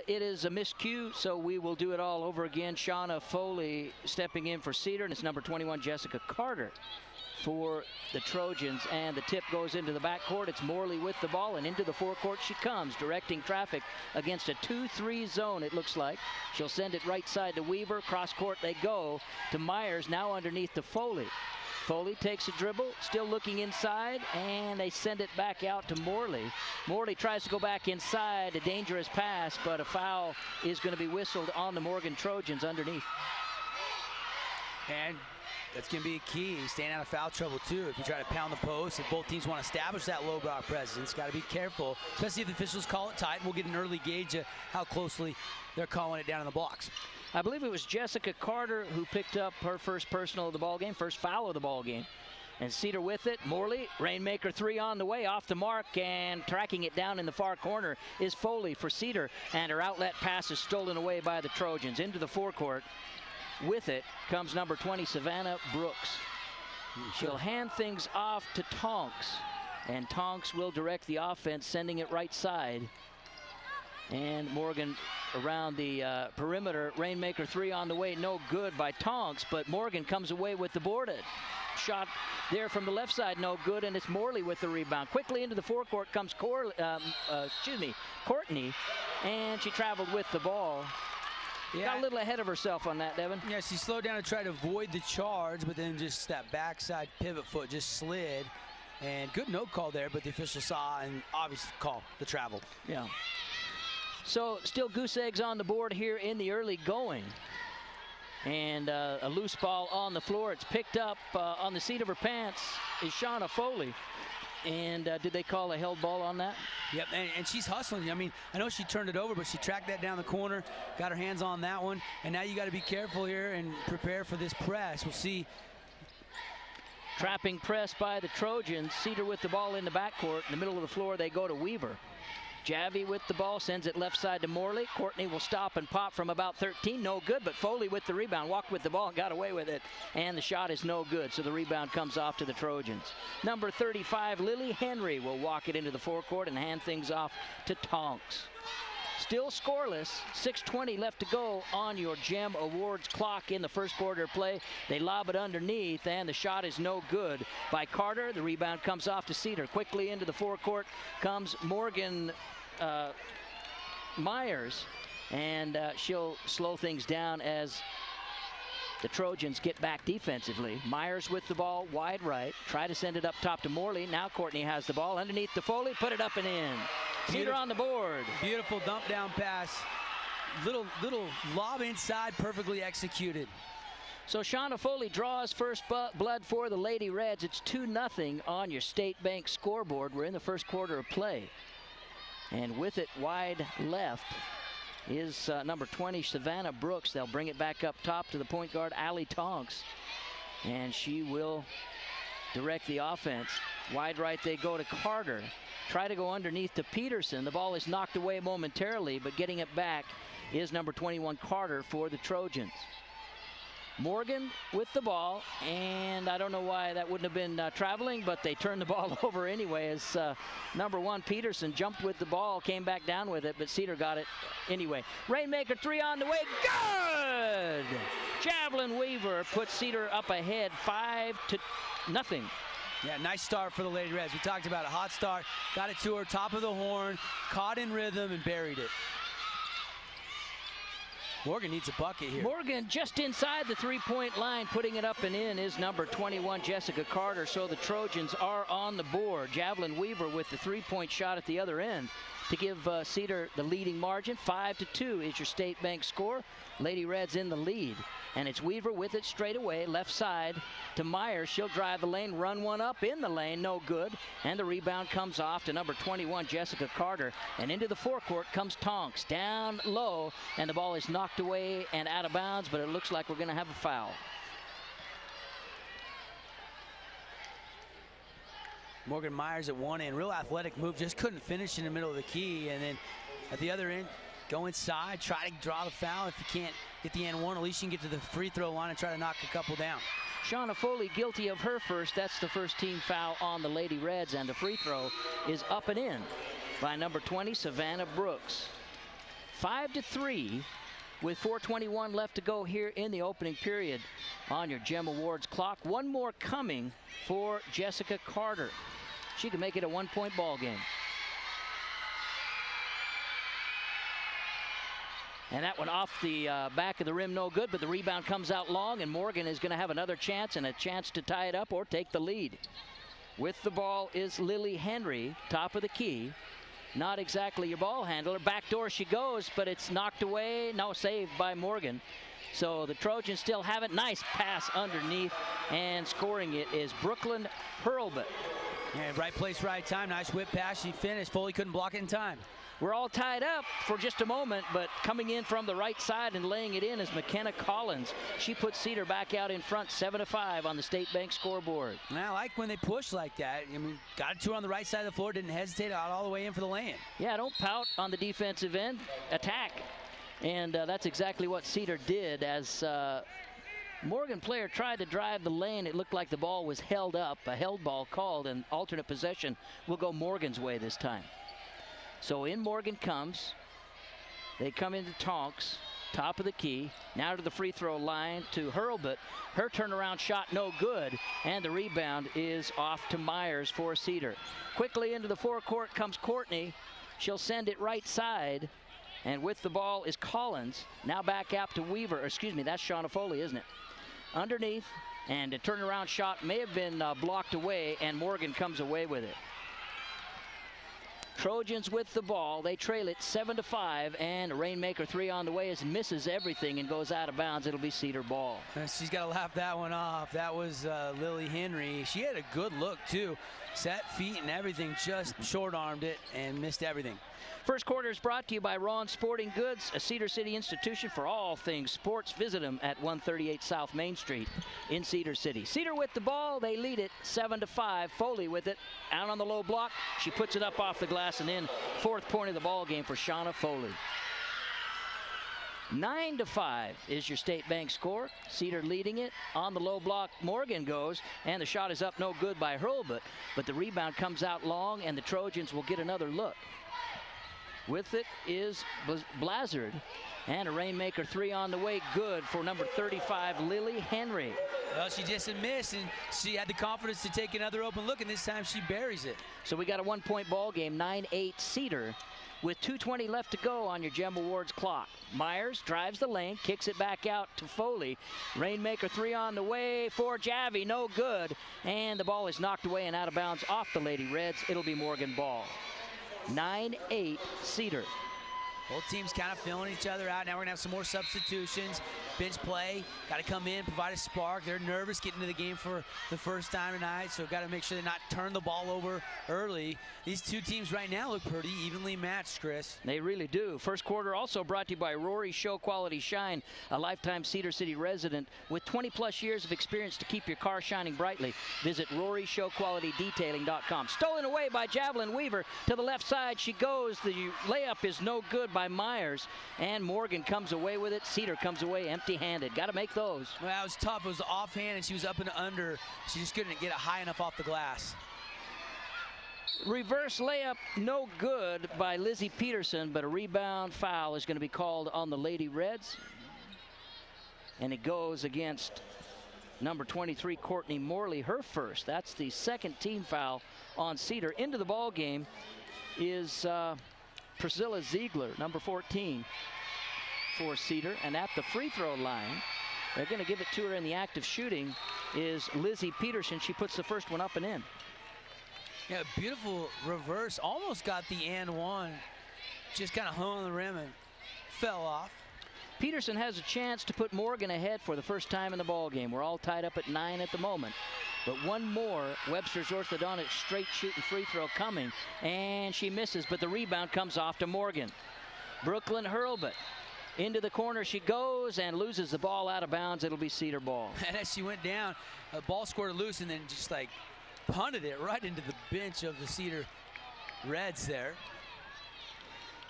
it is a miscue, so we will do it all over again. Shauna Foley stepping in for Cedar, and it's number 21, Jessica Carter, for the Trojans, and the tip goes into the backcourt. It's Morley with the ball, and into the forecourt she comes, directing traffic against a 2-3 zone, it looks like. She'll send it right side to Weaver. Cross court they go to Myers, now underneath to Foley. Foley takes a dribble, still looking inside, and they send it back out to Morley. Morley tries to go back inside, a dangerous pass, but a foul is going to be whistled on the Morgan Trojans underneath. And that's going to be a key, staying out of foul trouble too. If you try to pound the post, if both teams want to establish that low block presence, got to be careful, especially if the officials call it tight, and we'll get an early gauge of how closely they're calling it down in the blocks. I believe it was Jessica Carter who picked up her first personal of the ball game, first foul of the ball game. And Cedar with it. Morley, Rainmaker 3 on the way, off the mark, and tracking it down in the far corner is Foley for Cedar. And her outlet pass is stolen away by the Trojans. Into the forecourt. With it comes number 20, Savannah Brooks. She'll hand things off to Tonks. And Tonks will direct the offense, sending it right side. And Morgan around the perimeter. Rainmaker 3 on the way, no good by Tonks, but Morgan comes away with the boarded. Shot there from the left side, no good, and it's Morley with the rebound. Quickly into the forecourt comes Courtney, and she traveled with the ball. Yeah. Got a little ahead of herself on that, Devin. Yeah, she slowed down to try to avoid the charge, but then just that backside pivot foot just slid. And good no call there, but the official saw and obviously called the travel. Yeah. So still goose eggs on the board here in the early going. And a loose ball on the floor. It's picked up on the seat of her pants is Shauna Foley. And did they call a held ball on that? Yep, and she's hustling. I mean, I know she turned it over, but she tracked that down the corner, got her hands on that one. And now you got to be careful here and prepare for this press. We'll see. Trapping press by the Trojans. Cedar with the ball in the backcourt. In the middle of the floor, they go to Weaver. Javi with the ball, sends it left side to Morley. Courtney will stop and pop from about 13. No good, but Foley with the rebound. Walked with the ball and got away with it. And the shot is no good, so the rebound comes off to the Trojans. Number 35, Lily Henry, will walk it into the forecourt and hand things off to Tonks. Still scoreless, 6:20 left to go on your GEM Awards clock in the first quarter of play. They lob it underneath, and the shot is no good by Carter. The rebound comes off to Cedar. Quickly into the forecourt comes Morgan Myers, and she'll slow things down as the Trojans get back defensively. Myers with the ball, wide right. Try to send it up top to Morley. Now Courtney has the ball underneath to Foley. Put it up and in. Cedar on the board. Beautiful dump down pass. Little lob inside, perfectly executed. So Shauna Foley draws first blood for the Lady Reds. It's 2-0 on your State Bank scoreboard. We're in the first quarter of play. And with it wide left is number 20, Savannah Brooks. They'll bring it back up top to the point guard, Allie Tonks. And she will direct the offense. Wide right they go to Carter. Try to go underneath to Peterson. The ball is knocked away momentarily, but getting it back is number 21, Carter, for the Trojans. Morgan with the ball, and I don't know why that wouldn't have been traveling, but they turned the ball over anyway as number 1, Peterson, jumped with the ball, came back down with it, but Cedar got it anyway. Rainmaker 3 on the way, good! Javelin Weaver puts Cedar up ahead 5-0. Yeah, nice start for the Lady Reds. We talked about a hot start, got it to her, top of the horn, caught in rhythm and buried it. Morgan needs a bucket here. Morgan just inside the three-point line, putting it up and in is number 21, Jessica Carter. So the Trojans are on the board. Javelin Weaver with the three-point shot at the other end to give Cedar the leading margin. 5-2 is your State Bank score. Lady Reds in the lead. And it's Weaver with it straight away, left side to Myers. She'll drive the lane, run one up in the lane, no good. And the rebound comes off to number 21, Jessica Carter. And into the forecourt comes Tonks, down low, and the ball is knocked away and out of bounds, but it looks like we're going to have a foul. Morgan Myers at one end, real athletic move, just couldn't finish in the middle of the key. And then at the other end, go inside, try to draw the foul. If you can't get the and one, at least you can get to the free throw line and try to knock a couple down. Shauna Foley guilty of her first. That's the first team foul on the Lady Reds, and the free throw is up and in by number 20, Savannah Brooks. 5-3 with 4:21 left to go here in the opening period on your Gem Awards clock. One more coming for Jessica Carter. She can make it a 1-point ball game. And that one off the back of the rim, no good, but the rebound comes out long, and Morgan is going to have another chance and a chance to tie it up or take the lead. With the ball is Lily Henry, top of the key. Not exactly your ball handler. Backdoor she goes, but it's knocked away. No, saved by Morgan. So the Trojans still have it. Nice pass underneath, and scoring it is Brooklyn Hurlbut. Yeah, right place, right time. Nice whip pass. She finished. Foley couldn't block it in time. We're all tied up for just a moment, but coming in from the right side and laying it in is McKenna Collins. She puts Cedar back out in front, 7-5 on the State Bank scoreboard. And I like when they push like that. I mean, got it to her on the right side of the floor, didn't hesitate, out all the way in for the lay-in. Yeah, don't pout on the defensive end. Attack. And that's exactly what Cedar did. As Morgan player tried to drive the lane, it looked like the ball was held up, a held ball called, and alternate possession will go Morgan's way this time. So in Morgan comes. They come into Tonks, top of the key. Now to the free throw line to Hurlbut. Her turnaround shot no good, and the rebound is off to Myers for Cedar. Quickly into the forecourt comes Courtney. She'll send it right side, and with the ball is Collins. Now back out to Weaver. Excuse me, that's Shauna Foley, isn't it? Underneath, and a turnaround shot may have been blocked away, and Morgan comes away with it. Trojans with the ball. They trail it 7-5, and a Rainmaker 3 on the way as misses everything and goes out of bounds. It'll be Cedar ball. She's got to laugh that one off. That was Lily Henry. She had a good look too. Set, feet, and everything. Just short-armed it and missed everything. First quarter is brought to you by Ron Sporting Goods, a Cedar City institution for all things sports. Visit them at 138 South Main Street in Cedar City. Cedar with the ball. They lead it 7-5. Foley with it. Out on the low block. She puts it up off the glass and in. Fourth point of the ball game for Shauna Foley. 9-5 is your State Bank score. Cedar leading it. On the low block, Morgan goes, and the shot is up no good by Hurlbut, but the rebound comes out long, and the Trojans will get another look. With it is Blazard, and a Rainmaker 3 on the way. Good for number 35, Lily Henry. Well, she just missed, and she had the confidence to take another open look, and this time she buries it. So we got a 1-point ball game, 9-8 Cedar, with 2:20 left to go on your Gem Awards clock. Myers drives the lane, kicks it back out to Foley. Rainmaker 3 on the way for Javi, no good. And the ball is knocked away and out of bounds off the Lady Reds. It'll be Morgan ball. 9-8 Cedar. Both teams kind of filling each other out. Now we're going to have some more substitutions. Bench play, got to come in, provide a spark. They're nervous getting into the game for the first time tonight, so got to make sure they not turn the ball over early. These two teams right now look pretty evenly matched, Chris. They really do. First quarter also brought to you by Rory Show Quality Shine, a lifetime Cedar City resident with 20-plus years of experience to keep your car shining brightly. Visit RoryShowQualityDetailing.com. Stolen away by Javelin Weaver. To the left side she goes. The layup is no good by Myers, and Morgan comes away with it. Cedar comes away empty-handed. Got to make those. Well, that was tough. It was offhand, and she was up and under. She just couldn't get it high enough off the glass. Reverse layup, no good by Lizzie Peterson, but a rebound foul is going to be called on the Lady Reds. And it goes against number 23, Courtney Morley, her first. That's the second team foul on Cedar. Into the ball game is Priscilla Ziegler, number 14 for Cedar. And at the free throw line, they're going to give it to her in the act of shooting, is Lizzie Peterson. She puts the first one up and in. Yeah, beautiful reverse. Almost got the and one. Just kind of hung on the rim and fell off. Peterson has a chance to put Morgan ahead for the first time in the ball game. We're all tied up at 9 at the moment. But one more Webster's orthodontic straight shooting free throw coming, and she misses, but the rebound comes off to Morgan. Brooklyn Hurlbut. Into the corner she goes and loses the ball out of bounds. It'll be Cedar ball. And as she went down, the ball squirted loose and then just like punted it right into the bench of the Cedar Reds there.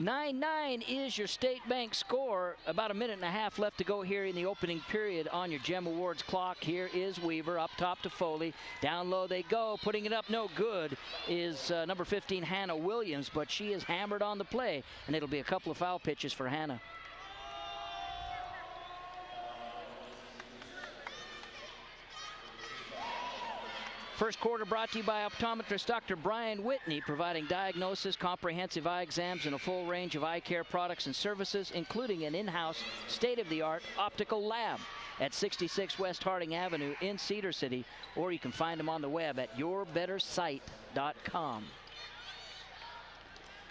9-9 is your State Bank score. About a minute and a half left to go here in the opening period on your Gem Awards clock. Here is Weaver up top to Foley. Down low they go. Putting it up no good is number 15, Hannah Williams, but she is hammered on the play, and it'll be a couple of foul pitches for Hannah. First quarter brought to you by optometrist Dr. Brian Whitney, providing diagnosis, comprehensive eye exams, and a full range of eye care products and services, including an in-house, state-of-the-art optical lab at 66 West Harding Avenue in Cedar City, or you can find them on the web at yourbettersight.com.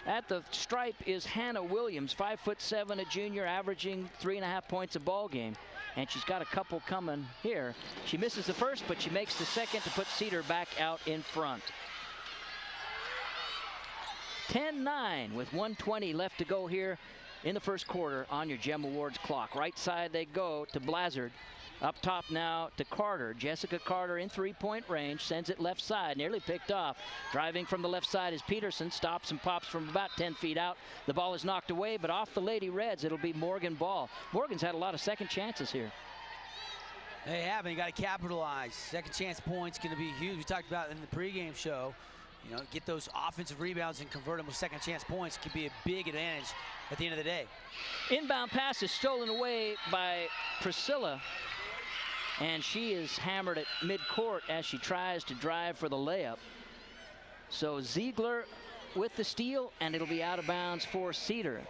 At the stripe is Hannah Williams, 5'7", a junior, averaging 3.5 points a ball game. And she's got a couple coming here. She misses the first, but she makes the second to put Cedar back out in front. 10-9 with 1:20 left to go here in the first quarter on your Gem Awards clock. Right side they go to Blazard. Up top now to Carter. Jessica Carter in three-point range, sends it left side, nearly picked off. Driving from the left side is Peterson, stops and pops from about 10 feet out. The ball is knocked away, but off the Lady Reds, it'll be Morgan ball. Morgan's had a lot of second chances here. They haven't. You got to capitalize. Second chance points going to be huge. We talked about it in the pregame show. You know, get those offensive rebounds and convert them with second chance points could be a big advantage at the end of the day. Inbound pass is stolen away by Priscilla, and she is hammered at midcourt as she tries to drive for the layup. So Ziegler with the steal, and it'll be out of bounds for Cedar.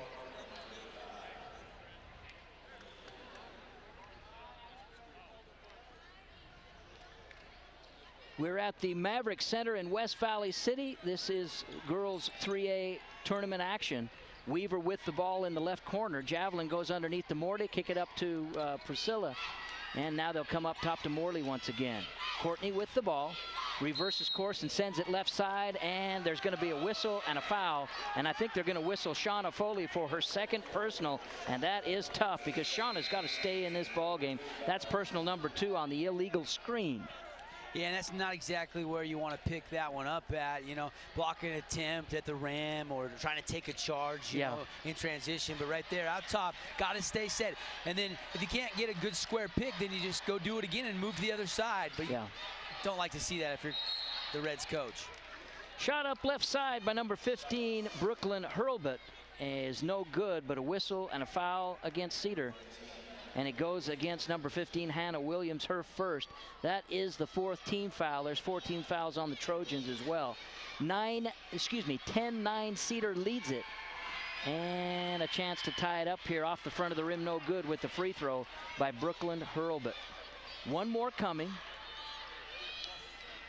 We're at the Maverick Center in West Valley City. This is girls 3A tournament action. Weaver with the ball in the left corner. Javelin goes underneath the Morley, kick it up to Priscilla. And now they'll come up top to Morley once again. Courtney with the ball, reverses course and sends it left side, and there's going to be a whistle and a foul. And I think they're going to whistle Shauna Foley for her second personal, and that is tough because Shauna's got to stay in this ball game. That's personal number 2 on the illegal screen. Yeah, and that's not exactly where you want to pick that one up at, you know, blocking an attempt at the rim or trying to take a charge, you know, in transition. But right there, out top, got to stay set. And then if you can't get a good square pick, then you just go do it again and move to the other side. But you don't like to see that if you're the Reds coach. Shot up left side by number 15, Brooklyn Hurlbut, is no good, but a whistle and a foul against Cedar. And it goes against number 15, Hannah Williams, her first. That is the 4th team foul. There's 14 fouls on the Trojans as well. 10-9 Cedar leads it. And a chance to tie it up here off the front of the rim, no good with the free throw by Brooklyn Hurlbut. One more coming.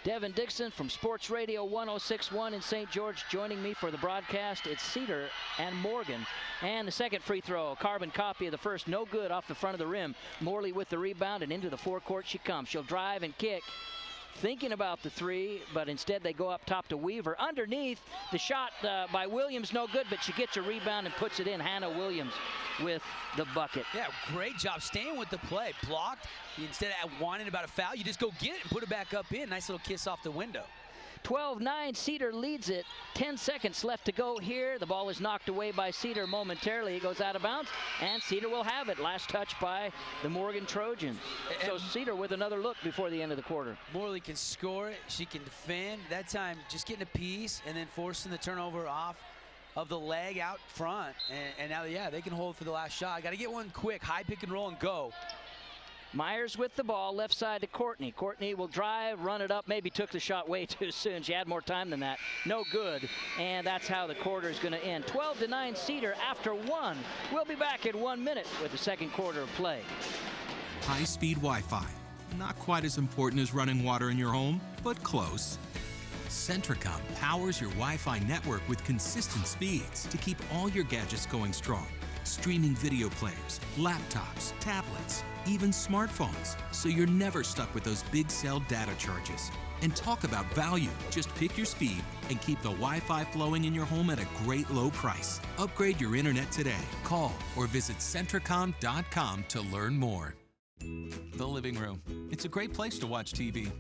Devin Dixon from Sports Radio 106.1 in St. George joining me for the broadcast. It's Cedar and Morgan. And the second free throw, a carbon copy of the first, no good off the front of the rim. Morley with the rebound, and into the forecourt she comes. She'll drive and kick, thinking about the three, but instead they go up top to Weaver. Underneath, the shot by Williams, no good, but she gets a rebound and puts it in. Hannah Williams with the bucket. Yeah, great job staying with the play. Blocked. Instead of whining about a foul, you just go get it and put it back up in. Nice little kiss off the window. 12-9, Cedar leads it. 10 seconds left to go here. The ball is knocked away by Cedar momentarily. It goes out of bounds, and Cedar will have it. Last touch by the Morgan Trojans. So Cedar with another look before the end of the quarter. Morley can score it. She can defend. That time just getting a piece and then forcing the turnover off of the leg out front. And now, yeah, they can hold for the last shot. Got to get one quick. High pick and roll and go. Myers with the ball, left side to Courtney. Courtney will drive, run it up, maybe took the shot way too soon. She had more time than that. No good, and that's how the quarter is going to end. 12-9 Cedar after 1. We'll be back in 1 minute with the second quarter of play. High-speed Wi-Fi. Not quite as important as running water in your home, but close. Centricom powers your Wi-Fi network with consistent speeds to keep all your gadgets going strong. Streaming video players, laptops, tablets, even smartphones, so you're never stuck with those big cell data charges. And talk about value. Just pick your speed and keep the Wi-Fi flowing in your home at a great low price. Upgrade your internet today. Call or visit Centricom.com to learn more. The living room. It's a great place to watch TV.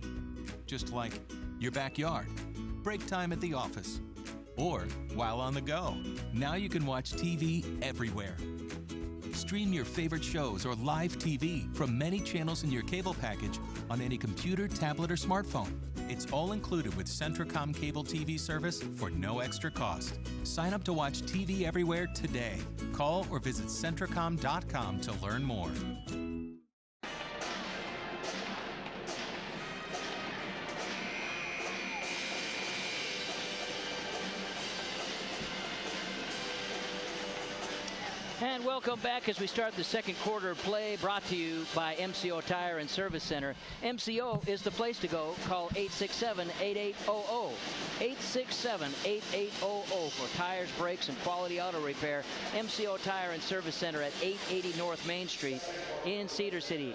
Just like your backyard, break time at the office, or while on the go. Now you can watch TV everywhere. Stream your favorite shows or live TV from many channels in your cable package on any computer, tablet, or smartphone. It's all included with Centricom cable TV service for no extra cost. Sign up to watch TV everywhere today. Call or visit Centricom.com to learn more. And welcome back as we start the second quarter of play, brought to you by MCO Tire and Service Center. MCO is the place to go. Call 867-8800. 867-8800 for tires, brakes, and quality auto repair. MCO Tire and Service Center at 880 North Main Street in Cedar City.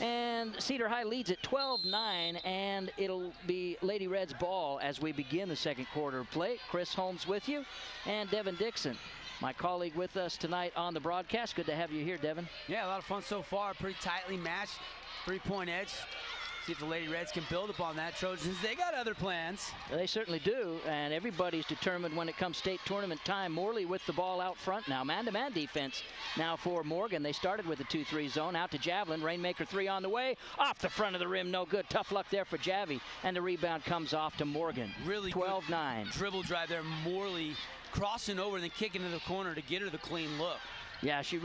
And Cedar High leads at 12-9, and it'll be Lady Red's ball as we begin the second quarter of play. Chris Holmes with you, and Devin Dixon, my colleague, with us tonight on the broadcast. Good to have you here, Devin. Yeah, a lot of fun so far. Pretty tightly matched, 3-point edge. See if the Lady Reds can build upon that. Trojans, they got other plans. They certainly do, and everybody's determined when it comes state tournament time. Morley with the ball out front now. Man-to-man defense now for Morgan. They started with a 2-3 zone. Out to Javelin. Rainmaker 3 on the way. Off the front of the rim. No good. Tough luck there for Javi. And the rebound comes off to Morgan. Really 12-9. Dribble drive there. Morley crossing over and then kicking to the corner to get her the clean look. Yeah, she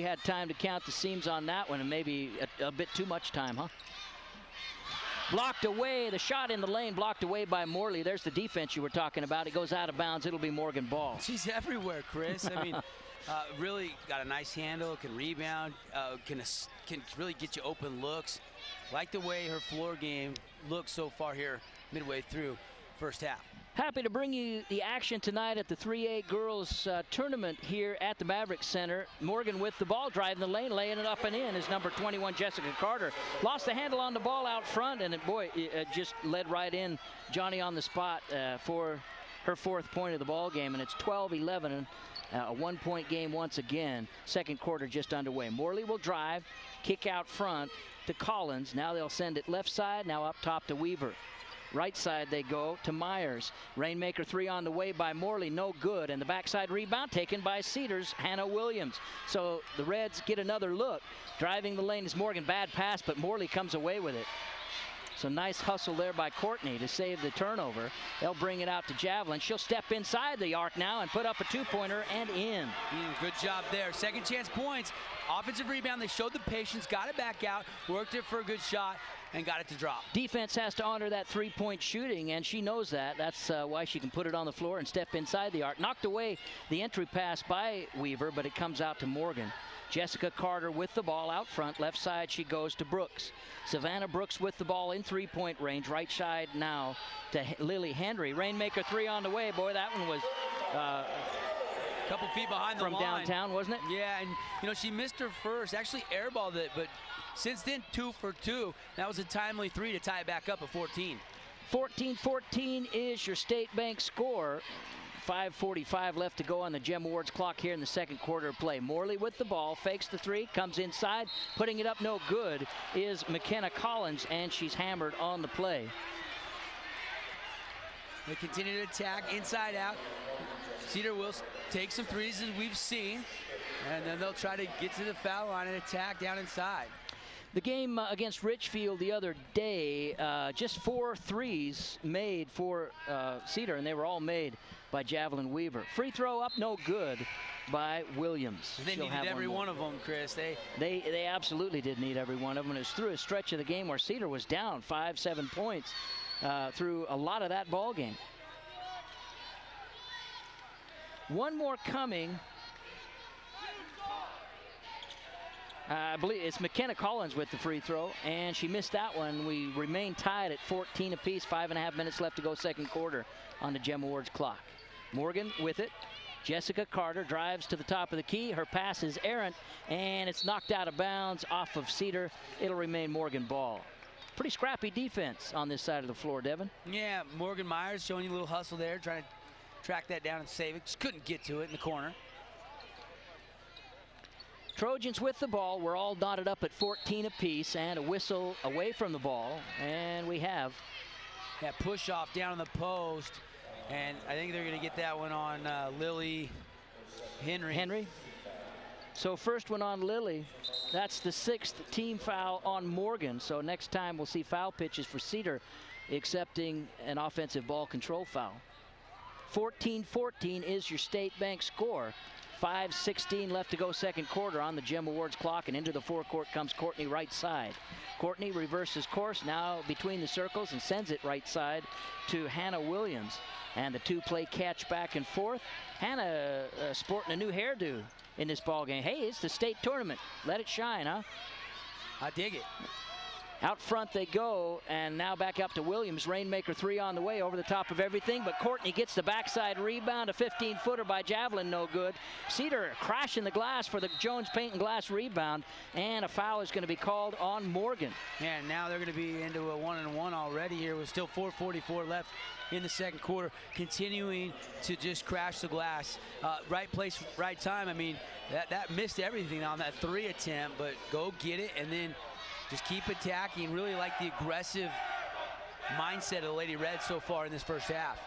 had time to count the seams on that one, and maybe a bit too much time, huh? Blocked away. The shot in the lane blocked away by Morley. There's the defense you were talking about. It goes out of bounds. It'll be Morgan ball. She's everywhere, Chris. I mean, really got a nice handle, can rebound, can really get you open looks. Like the way her floor game looks so far here midway through first half. Happy to bring you the action tonight at the 3A girls tournament here at the Maverick Center. Morgan with the ball, driving the lane, laying it up and in is number 21, Jessica Carter. Lost the handle on the ball out front, and it just led right in Johnny on the spot for her fourth point of the ball game, and it's 12-11, and a one-point game once again. Second quarter just underway. Morley will drive, kick out front to Collins. Now they'll send it left side, now up top to Weaver. Right side they go to Myers. Rainmaker 3 on the way by Morley, no good. And the backside rebound taken by Cedar's Hannah Williams. So the Reds get another look. Driving the lane is Morgan. Bad pass, but Morley comes away with it. So nice hustle there by Courtney to save the turnover. They'll bring it out to Javelin. She'll step inside the arc now and put up a two-pointer and in. Good job there. Second chance points. Offensive rebound. They showed the patience, got it back out, worked it for a good shot, and got it to drop. Defense has to honor that three-point shooting, and she knows that. That's why she can put it on the floor and step inside the arc. Knocked away the entry pass by Weaver, but it comes out to Morgan. Jessica Carter with the ball out front. Left side she goes to Brooks. Savannah Brooks with the ball in three-point range. Right side now to Lily Henry. Rainmaker 3 on the way. Boy, that one was couple feet behind the line. From downtown, wasn't it? Yeah, and she missed her first. Actually airballed it, but since then 2 for 2. That was a timely 3 to tie it back up at 14. 14-14 is your State Bank score. 5:45 left to go on the Gem Awards clock here in the second quarter of play. Morley with the ball, fakes the 3, comes inside, putting it up no good is McKenna Collins, and she's hammered on the play. They continue to attack inside out. Cedar will take some threes as we've seen, and then they'll try to get to the foul line and attack down inside. The game against Richfield the other day, just 4 threes made for Cedar, and they were all made by Javelin Weaver. Free throw up, no good by Williams. They needed every one of them, Chris. They absolutely did need every one of them. And it was through a stretch of the game where Cedar was down 5-7 points through a lot of that ball game. One more coming. I believe it's McKenna Collins with the free throw, and she missed that one. We remain tied at 14 apiece, 5.5 minutes left to go second quarter on the Gem Awards clock. Morgan with it. Jessica Carter drives to the top of the key. Her pass is errant, and it's knocked out of bounds off of Cedar. It'll remain Morgan ball. Pretty scrappy defense on this side of the floor, Devin. Yeah, Morgan Myers showing you a little hustle there, trying to track that down and save it. Just couldn't get to it in the corner. Trojans with the ball. We're all knotted up at 14 apiece, and a whistle away from the ball, and we have that push off down on the post. And I think they're going to get that one on Lily Henry. So first one on Lily. That's the 6th team foul on Morgan. So next time we'll see foul pitches for Cedar, accepting an offensive ball control foul. 14-14 is your State Bank score. 5:16 left to go second quarter on the Gem Awards clock, and into the forecourt comes Courtney right side. Courtney reverses course now between the circles and sends it right side to Hannah Williams. And the two-play catch back and forth. Hannah sporting a new hairdo in this ball game. Hey, it's the state tournament. Let it shine, huh? I dig it. Out front they go, and now back up to Williams. Rainmaker 3 on the way, over the top of everything, but Courtney gets the backside rebound. A 15-footer by Javelin, no good. Cedar crashing the glass for the Jones Paint and Glass rebound, and a foul is going to be called on Morgan. Yeah, now they're going to be into a 1-and-1 already here with still 4:44 left in the second quarter, continuing to just crash the glass. Right place, right time. I mean, that missed everything on that 3 attempt, but go get it and then just keep attacking. Really like the aggressive mindset of the Lady Reds so far in this first half.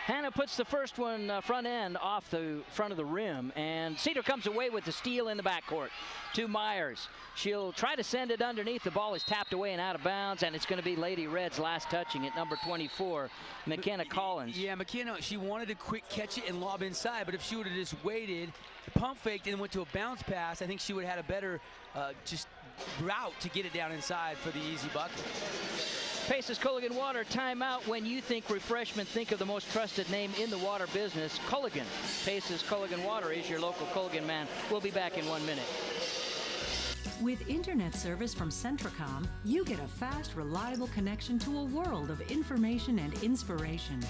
Hannah puts the first one front end off the front of the rim, and Cedar comes away with the steal in the backcourt to Myers. She'll try to send it underneath. The ball is tapped away and out of bounds, and it's going to be Lady Reds last touching it, number 24, McKenna Collins. Yeah, McKenna, she wanted to quick catch it and lob inside, but if she would have just waited, pump faked, and went to a bounce pass, I think she would have had a better just route to get it down inside for the easy bucket. Paces Culligan Water timeout. When you think refreshment, think of the most trusted name in the water business, Culligan. Paces Culligan Water is your local Culligan man. We'll be back in 1 minute. With internet service from Centracom, you get a fast, reliable connection to a world of information and inspiration.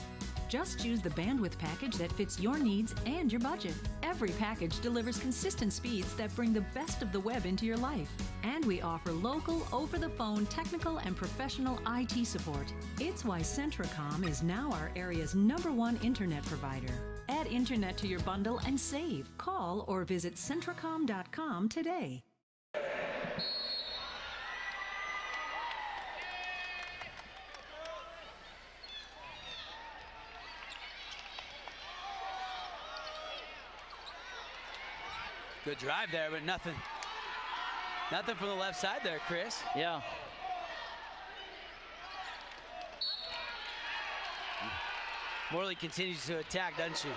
Just choose the bandwidth package that fits your needs and your budget. Every package delivers consistent speeds that bring the best of the web into your life. And we offer local, over-the-phone, technical, and professional IT support. It's why Centracom is now our area's #1 internet provider. Add internet to your bundle and save. Call or visit Centracom.com today. Good drive there, but nothing from the left side there, Chris. Yeah. Morley continues to attack, doesn't she?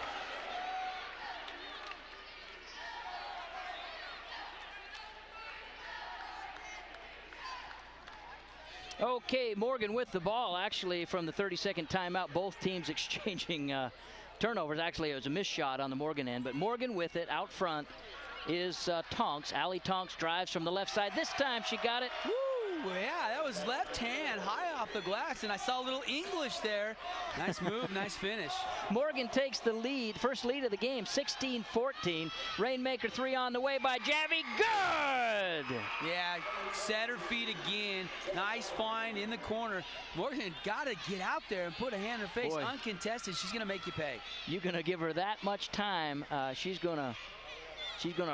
Okay, Morgan with the ball, actually, from the 30-second timeout. Both teams exchanging turnovers. Actually, it was a missed shot on the Morgan end, but Morgan with it out front is Tonks. Allie Tonks drives from the left side. This time she got it. Woo, yeah, that was left hand high off the glass, and I saw a little English there. Nice move, nice finish. Morgan takes the lead, first lead of the game, 16-14. Rainmaker 3 on the way by Javi. Good! Yeah, set her feet again. Nice find in the corner. Morgan got to get out there and put a hand in her face. Boy. Uncontested, she's going to make you pay. You're going to give her that much time, she's going to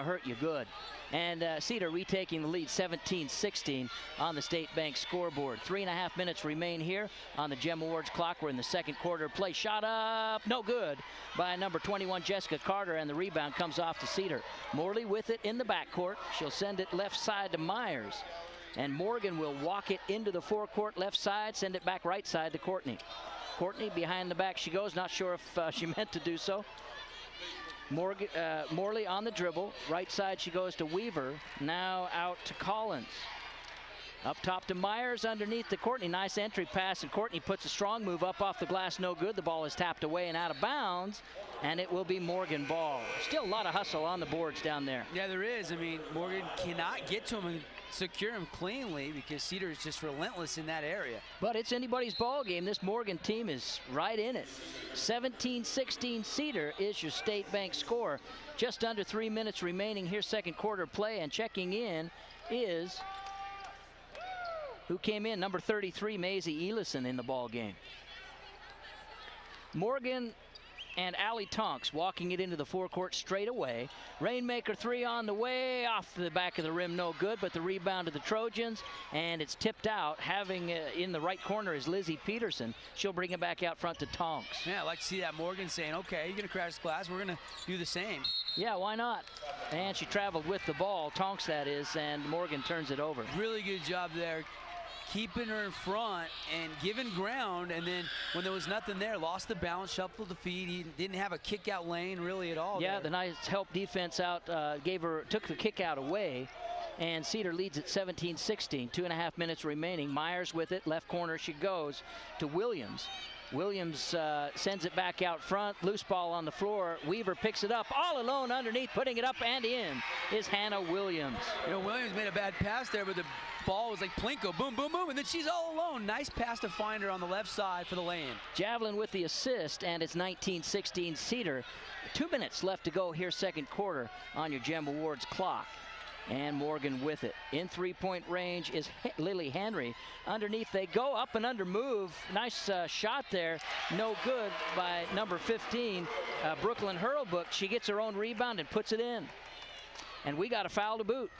hurt you good. And Cedar retaking the lead, 17-16 on the State Bank scoreboard. 3.5 minutes remain here on the Gem Awards clock. We're in the second quarter. Play shot up, no good by number 21, Jessica Carter, and the rebound comes off to Cedar. Morley with it in the backcourt. She'll send it left side to Myers. And Morgan will walk it into the forecourt left side, send it back right side to Courtney. Courtney behind the back she goes, not sure if she meant to do so. Morley on the dribble. Right side she goes to Weaver. Now out to Collins. Up top to Myers underneath to Courtney. Nice entry pass, and Courtney puts a strong move up off the glass. No good. The ball is tapped away and out of bounds, and it will be Morgan ball. Still a lot of hustle on the boards down there. Yeah, there is. I mean, Morgan cannot get to him and secure him cleanly because Cedar is just relentless in that area. But it's anybody's ball game. This Morgan team is right in it. 17-16 Cedar is your State Bank score. Just under 3 minutes remaining here, second quarter play, and checking in is who came in, number 33, Maisie Elison in the ball game. Morgan and Allie Tonks walking it into the forecourt straight away. Rainmaker 3 on the way, off the back of the rim, no good, but the rebound to the Trojans, and it's tipped out. Having in the right corner is Lizzie Peterson. She'll bring it back out front to Tonks. Yeah, I like to see that. Morgan saying, okay, you're going to crash the glass, we're going to do the same. Yeah, why not? And she traveled with the ball, Tonks that is, and Morgan turns it over. Really good job there, keeping her in front and giving ground, and then when there was nothing there, lost the balance, shuffled the feet. He didn't have a kick out lane really at all. Yeah, there. the nice help defense out took the kick out away, and Cedar leads at 17-16. 2.5 minutes remaining. Myers with it, left corner she goes to Williams. Williams sends it back out front, loose ball on the floor. Weaver picks it up all alone underneath, putting it up and in is Hannah Williams. You know, Williams made a bad pass there, but the ball was like Plinko, boom, boom, boom, and then she's all alone. Nice pass to find her on the left side for the lay-in. Javelin with the assist, and it's 19-16 Cedar. 2 minutes left to go here, second quarter, on your Gem Awards clock. And Morgan with it. In three-point range is Lily Henry. Underneath they go, up and under move. Nice shot there. No good by number 15, Brooklyn Hurlbrook. She gets her own rebound and puts it in. And we got a foul to boot.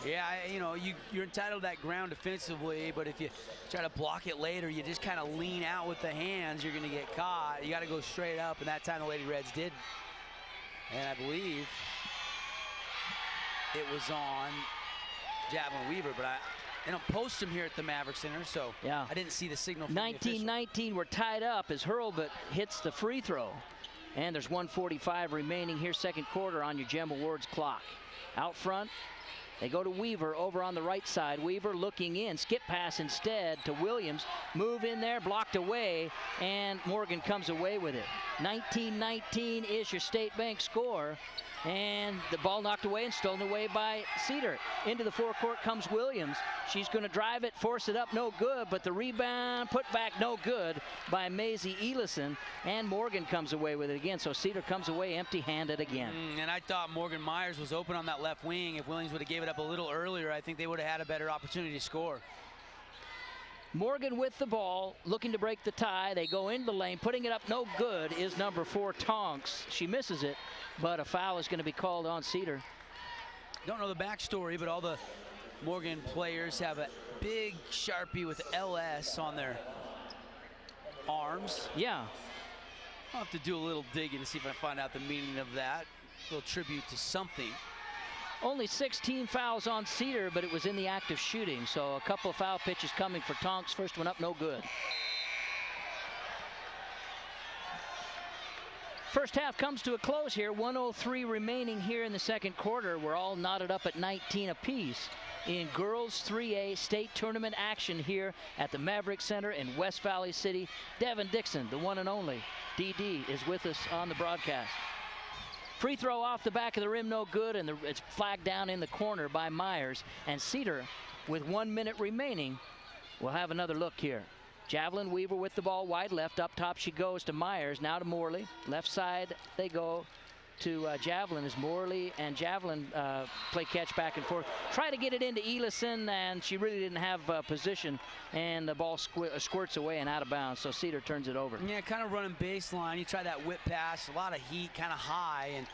Yeah, you know, you're entitled to that ground defensively, but if you try to block it later, you just kind of lean out with the hands, you're going to get caught. You got to go straight up, and that time the Lady Reds did. And I believe it was on Javelin Weaver, but I don't post him here at the Maverick Center, so yeah, I didn't see the signal from 19-19, we're tied up as Hurlbut hits the free throw. And there's 1:45 remaining here, second quarter, on your Gem Awards clock. Out front, they go to Weaver over on the right side. Weaver looking in, skip pass instead to Williams. Move in there, blocked away, and Morgan comes away with it. 19-19 is your State Bank score. And the ball knocked away and stolen away by Cedar. Into the forecourt comes Williams. She's going to drive it, force it up, no good, but the rebound put back no good by Maisie Elison, and Morgan comes away with it again. So Cedar comes away empty-handed again. And I thought Morgan Myers was open on that left wing. If Williams would have gave it up a little earlier, I think they would have had a better opportunity to score. Morgan with the ball, looking to break the tie. They go into the lane, putting it up no good is number 4, Tonks. She misses it, but a foul is going to be called on Cedar. Don't know the backstory, but all the Morgan players have a big Sharpie with LS on their arms. Yeah. I'll have to do a little digging to see if I find out the meaning of that. A little tribute to something. Only 16 fouls on Cedar, but it was in the act of shooting. So a couple of foul pitches coming for Tonks. First one up, no good. First half comes to a close here. 1:03 remaining here in the second quarter. We're all knotted up at 19 apiece in girls 3A state tournament action here at the Maverick Center in West Valley City. Devin Dixon, the one and only DD, is with us on the broadcast. Free throw off the back of the rim, no good, and it's flagged down in the corner by Myers. And Cedar, with 1 minute remaining, will have another look here. Javelin Weaver with the ball wide left. Up top she goes to Myers, now to Morley. Left side they go to Javelin as Morley and Javelin play catch back and forth. Try to get it into Elison, and she really didn't have position, and the ball squirts away and out of bounds, so Cedar turns it over. Yeah, kind of running baseline. You try that whip pass, a lot of heat, kind of high, and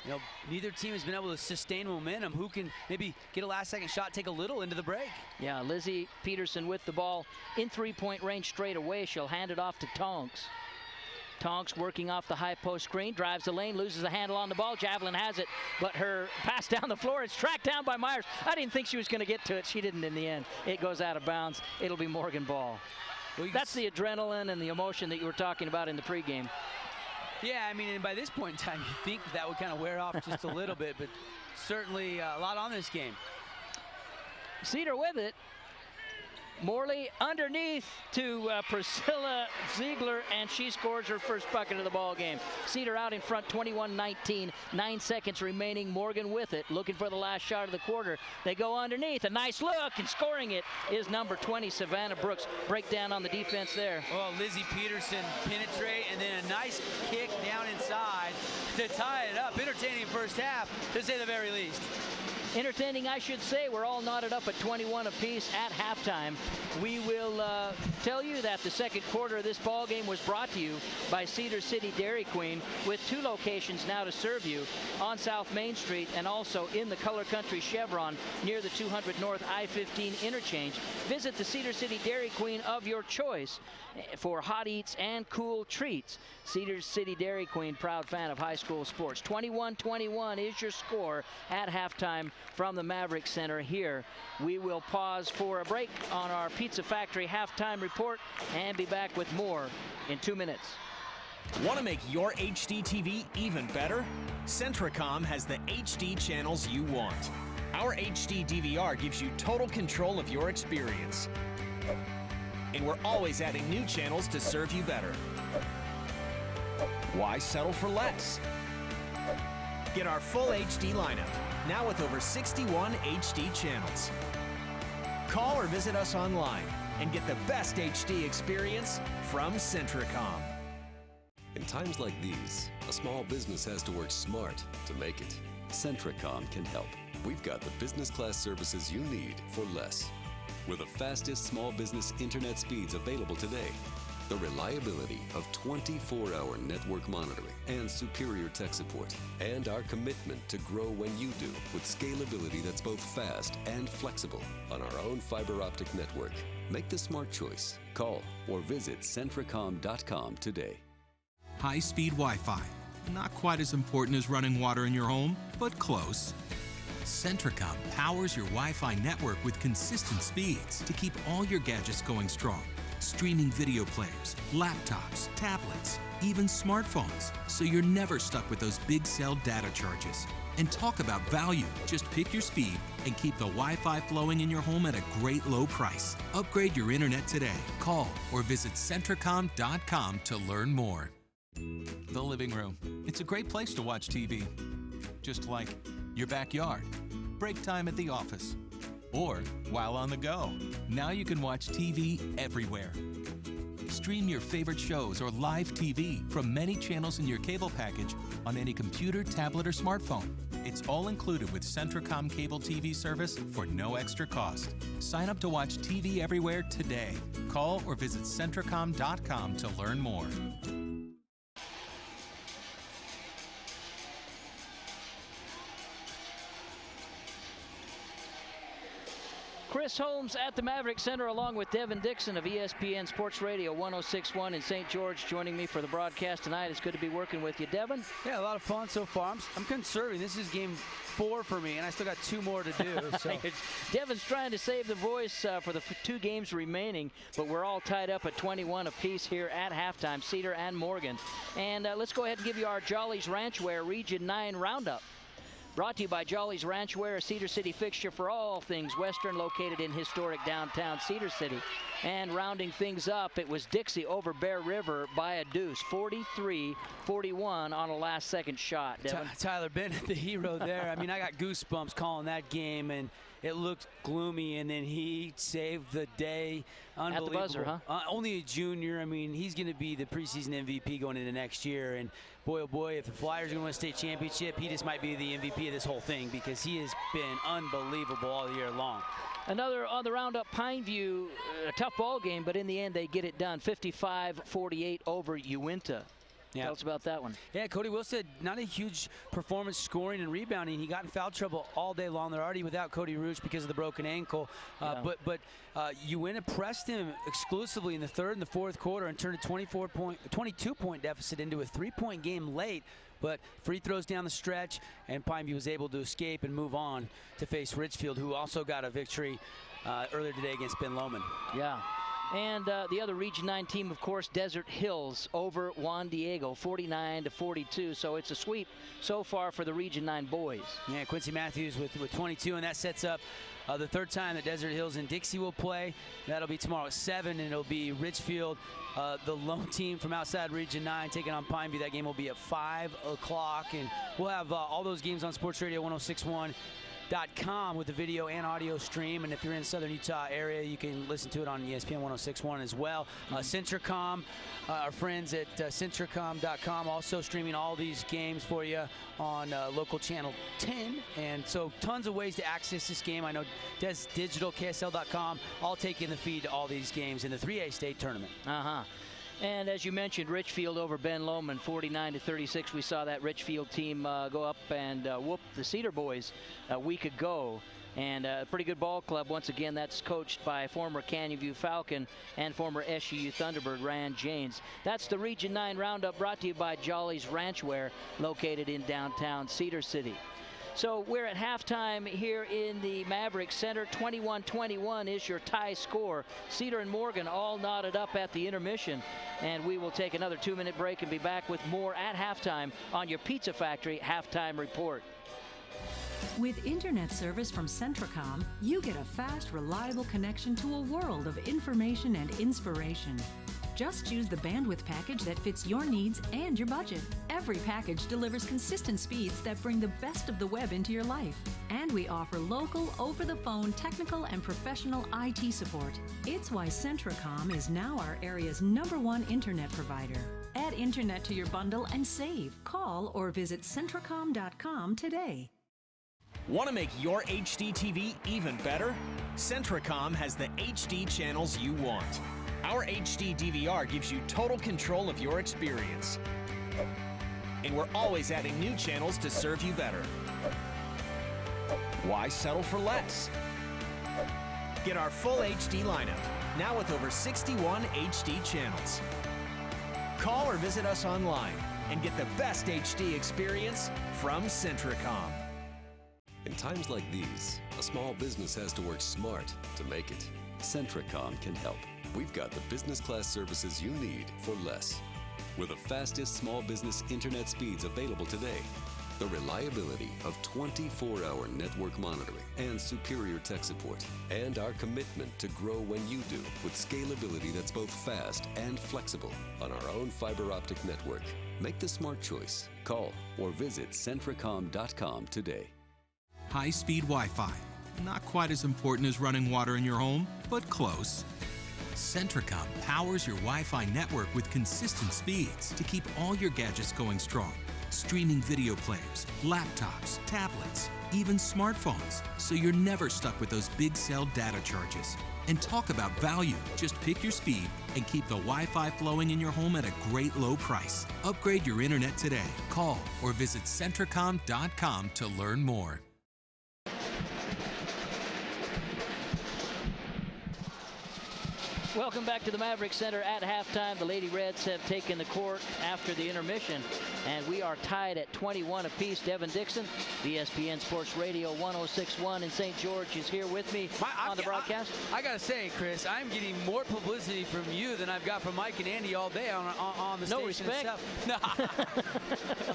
you know, neither team has been able to sustain momentum. Who can maybe get a last-second shot, take a little into the break? Yeah, Lizzie Peterson with the ball in three-point range straight away. She'll hand it off to Tonks. Tonks working off the high post screen, drives the lane, loses the handle on the ball. Javelin has it, but her pass down the floor, it's tracked down by Myers. I didn't think she was going to get to it. She didn't in the end. It goes out of bounds. It'll be Morgan ball. Well, that's the adrenaline and the emotion that you were talking about in the pregame. Yeah, I mean, and by this point in time, you think that would kind of wear off just a little bit, but certainly a lot on this game. Cedar with it. Morley underneath to Priscilla Ziegler, and she scores her first bucket of the ball game. Cedar out in front, 21-19, 9 seconds remaining. Morgan with it, looking for the last shot of the quarter. They go underneath, a nice look, and scoring it is number 20, Savannah Brooks. Breakdown on the defense there. Well, Lizzie Peterson penetrate, and then a nice kick down inside to tie it up. Entertaining first half, to say the very least. entertaining, I should say. We're all knotted up at 21 apiece at halftime. We will tell you that the second quarter of this ball game was brought to you by Cedar City Dairy Queen, with 2 locations now to serve you on South Main Street and also in the Color Country Chevron near the 200 North I-15 interchange. Visit the Cedar City Dairy Queen of your choice for hot eats and cool treats. Cedar City Dairy Queen, proud fan of high school sports. 21-21 is your score at halftime from the Maverick Center here. We will pause for a break on our Pizza Factory halftime report and be back with more in 2 minutes. Want to make your HD TV even better? Centricom has the HD channels you want. Our HD DVR gives you total control of your experience. And we're always adding new channels to serve you better. Why settle for less? Get our full HD lineup, now with over 61 HD channels. Call or visit us online and get the best HD experience from Centricom. In times like these, a small business has to work smart to make it. Centricom can help. We've got the business class services you need for less. With the fastest small business internet speeds available today, the reliability of 24-hour network monitoring and superior tech support, and our commitment to grow when you do with scalability that's both fast and flexible on our own fiber optic network. Make the smart choice. Call or visit Centricom.com today. High-speed Wi-Fi. Not quite as important as running water in your home, but close. Centricom powers your Wi-Fi network with consistent speeds to keep all your gadgets going strong. Streaming video players, laptops, tablets, even smartphones, so you're never stuck with those big cell data charges. And talk about value. Just pick your speed and keep the Wi-Fi flowing in your home at a great low price. Upgrade your internet today. Call or visit Centricom.com to learn more. The living room. It's a great place to watch TV. Just like your backyard, break time at the office, or while on the go. Now you can watch TV everywhere. Stream your favorite shows or live TV from many channels in your cable package on any computer, tablet, or smartphone. It's all included with Centricom cable TV service for no extra cost. Sign up to watch TV everywhere today. Call or visit Centricom.com to learn more. Chris Holmes at the Maverick Center, along with Devin Dixon of ESPN Sports Radio 106.1 in St. George, joining me for the broadcast tonight. It's good to be working with you, Devin. Yeah, a lot of fun so far. I'm conserving. This is game 4 for me, and I still got 2 more to do. So. Devin's trying to save the voice for the 2 games remaining, but we're all tied up at 21 apiece here at halftime, Cedar and Morgan. And let's go ahead and give you our Jolly's Ranchwear Region 9 Roundup. Brought to you by Jolly's Ranchwear, a Cedar City fixture for all things Western, located in historic downtown Cedar City. And rounding things up, it was Dixie over Bear River by a deuce, 43-41 on a last-second shot. Devin. Tyler Bennett, the hero there. I mean, I got goosebumps calling that game, and it looked gloomy, and then he saved the day. Unbelievable. At the buzzer, huh? Only a junior. I mean, he's going to be the preseason MVP going into next year. And boy, oh boy, if the Flyers are going to win a state championship, he just might be the MVP of this whole thing, because he has been unbelievable all year long. Another on the roundup, Pineview, a tough ball game, but in the end they get it done, 55-48 over Uinta. Yeah. Tell us about that one. Yeah, Cody Wilstead, not a huge performance scoring and rebounding. He got in foul trouble all day long. They're already without Cody Rooch because of the broken ankle. But Uinta pressed him exclusively in the third and the fourth quarter and turned a 22-point deficit into a 3-point game late. But free throws down the stretch, and Pineview was able to escape and move on to face Richfield, who also got a victory earlier today against Ben Lomond. Yeah. And the other Region 9 team, of course, Desert Hills over Juan Diego, 49-42. So it's a sweep so far for the Region 9 boys. Yeah, Quincy Matthews with 22, and that sets up the third time that Desert Hills and Dixie will play. That'll be tomorrow at 7, and it'll be Richfield, the lone team from outside Region 9, taking on Pineview. That game will be at 5 o'clock, and we'll have all those games on Sports Radio 106.1. ESPN106.com with the video and audio stream. And if you're in Southern Utah area, you can listen to it on ESPN 106.1 as well. Centricom, our friends at Centricom.com, also streaming all these games for you on local channel 10. And so tons of ways to access this game. I know Des Digital, KSL.com, all taking the feed to all these games in the 3A state tournament. And as you mentioned, Richfield over Ben Lomond, 49-36. We saw that Richfield team go up and whoop the Cedar boys a week ago. And a pretty good ball club. Once again, that's coached by former Canyon View Falcon and former SUU Thunderbird Rand Janes. That's the Region 9 Roundup, brought to you by Jolly's Ranchwear, located in downtown Cedar City. So we're at halftime here in the Maverick Center. 21-21 is your tie score. Cedar and Morgan all knotted up at the intermission. And we will take another 2-minute break and be back with more at halftime on your Pizza Factory Halftime Report. With internet service from Centricom, you get a fast, reliable connection to a world of information and inspiration. Just choose the bandwidth package that fits your needs and your budget. Every package delivers consistent speeds that bring the best of the web into your life. And we offer local, over-the-phone, technical, and professional IT support. It's why Centricom is now our area's #1 internet provider. Add internet to your bundle and save. Call or visit Centricom.com today. Want to make your HD TV even better? Centricom has the HD channels you want. Our HD DVR gives you total control of your experience. And we're always adding new channels to serve you better. Why settle for less? Get our full HD lineup, now with over 61 HD channels. Call or visit us online and get the best HD experience from Centricom. In times like these, a small business has to work smart to make it. Centricom can help. We've got the business class services you need for less. With the fastest small business internet speeds available today, the reliability of 24-hour network monitoring and superior tech support, and our commitment to grow when you do with scalability that's both fast and flexible on our own fiber optic network. Make the smart choice. Call or visit Centricom.com today. High-speed Wi-Fi. Not quite as important as running water in your home, but close. Centricom powers your Wi-Fi network with consistent speeds to keep all your gadgets going strong. Streaming video players, laptops, tablets, even smartphones, so you're never stuck with those big cell data charges. And talk about value. Just pick your speed and keep the Wi-Fi flowing in your home at a great low price. Upgrade your internet today. Call or visit Centricom.com to learn more. Welcome back to the Maverick Center at halftime. The Lady Reds have taken the court after the intermission, and we are tied at 21 apiece. Devin Dixon, ESPN Sports Radio 106.1 in St. George, is here with me on the broadcast. I got to say, Chris, I'm getting more publicity from you than I've got from Mike and Andy all day on the station respect. itself. No,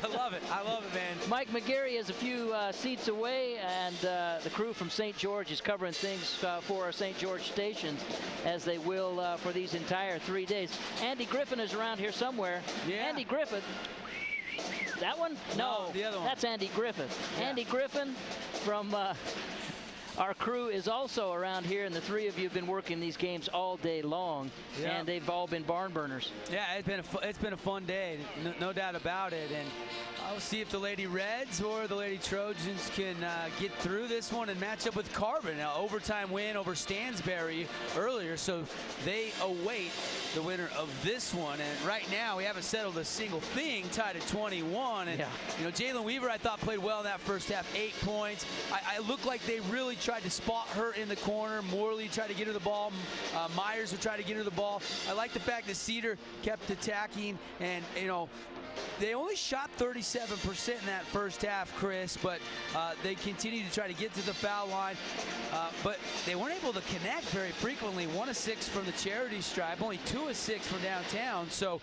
I love it. I love it, man. Mike McGarry is a few seats away, and the crew from St. George is covering things for our St. George stations, as they will for these entire 3 days. Andy Griffin is around here somewhere. Yeah. Andy Griffin. That one? No, the other one. That's Andy Griffith. Yeah. Andy Griffin from our crew is also around here, and the three of you have been working these games all day long, and they've all been barn burners. Yeah, it's been a fun day, no doubt about it. And I'll see if the Lady Reds or the Lady Trojans can get through this one and match up with Carbon. Now, overtime win over Stansbury earlier, so they await the winner of this one. And right now, we haven't settled a single thing, tied at 21. And you know, Jalen Weaver, I thought, played well in that first half, 8 points. I looked like they really tried to spot her in the corner. Morley tried to get her the ball. Myers would try to get her the ball. I like the fact that Cedar kept attacking, and you know, they only shot 37% in that first half, Chris, but they continued to try to get to the foul line. But they weren't able to connect very frequently. 1 of 6 from the charity stripe, only 2 of 6 from downtown. So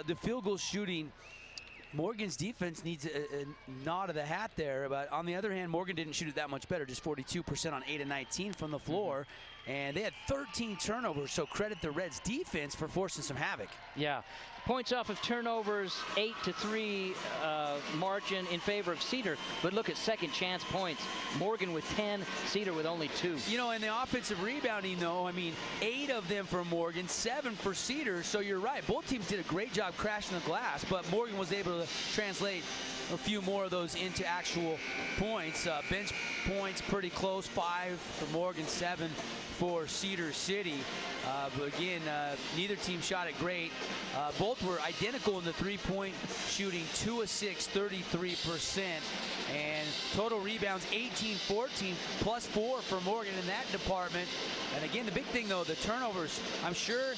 the field goal shooting Morgan's defense needs a nod of the hat there, but on the other hand, Morgan didn't shoot it that much better, just 42% on 8 of 19 from the floor, and they had 13 turnovers, so credit the Reds defense for forcing some havoc. Yeah. Points off of turnovers, 8-3 margin in favor of Cedar, but look at second chance points. Morgan with 10, Cedar with only 2. You know, in the offensive rebounding, though, I mean, 8 of them for Morgan, 7 for Cedar, so you're right. Both teams did a great job crashing the glass, but Morgan was able to translate a few more of those into actual points. Bench points pretty close, 5 for Morgan, 7 for Cedar City. But again, neither team shot it great. Both were identical in the three-point shooting, 2 of 6, 33%. And total rebounds, 18-14, plus 4 for Morgan in that department. And again, the big thing, though, the turnovers. I'm sure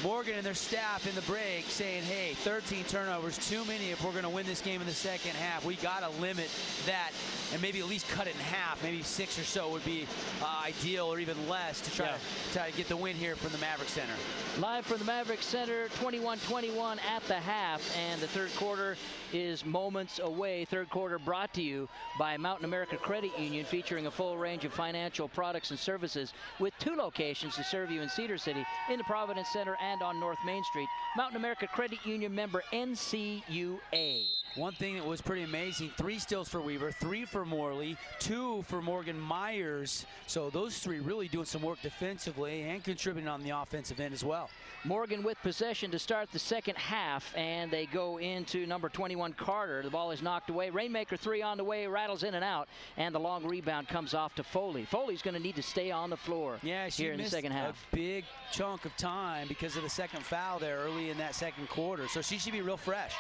Morgan and their staff in the break saying, hey, 13 turnovers, too many if we're going to win this game in the second half. We got to limit that and maybe at least cut it in half. Maybe 6 or so would be ideal, or even less, to try to get the win here from the Maverick Center. Live from the Maverick Center, 21-21 at the half, and the third quarter is moments away. Third quarter brought to you by Mountain America Credit Union, featuring a full range of financial products and services with 2 locations to serve you in Cedar City, in the Providence Center and on North Main Street. Mountain America Credit Union, member NCUA. One thing that was pretty amazing, 3 steals for Weaver, 3 for Morley, 2 for Morgan Myers. So those 3 really doing some work defensively and contributing on the offensive end as well. Morgan with possession to start the second half, and they go into number 21, Carter. The ball is knocked away. Rainmaker 3 on the way, rattles in and out, and the long rebound comes off to Foley. Foley's going to need to stay on the floor here in the second half. A big chunk of time because of the second foul there early in that second quarter. So she should be real fresh.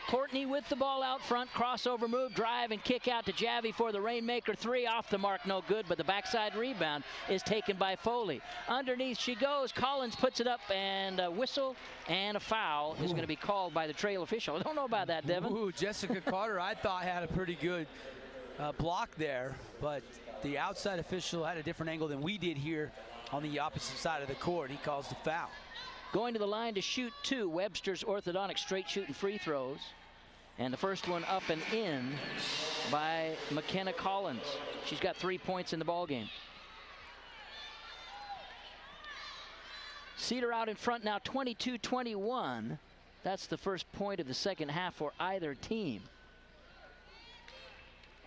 Courtney with the ball out front, crossover move, drive and kick out to Javi for the Rainmaker 3, off the mark, no good, but the backside rebound is taken by Foley. Underneath she goes, Collins puts it up, and a whistle and a foul is going to be called by the trail official. I don't know about that, Devin. Ooh, Jessica Carter, I thought had a pretty good block there, but the outside official had a different angle than we did here on the opposite side of the court. He calls the foul. Going to the line to shoot 2, Webster's orthodontic straight shooting free throws. And the first one up and in by McKenna Collins. She's got 3 points in the ball game. Cedar out in front now, 22-21. That's the first point of the second half for either team.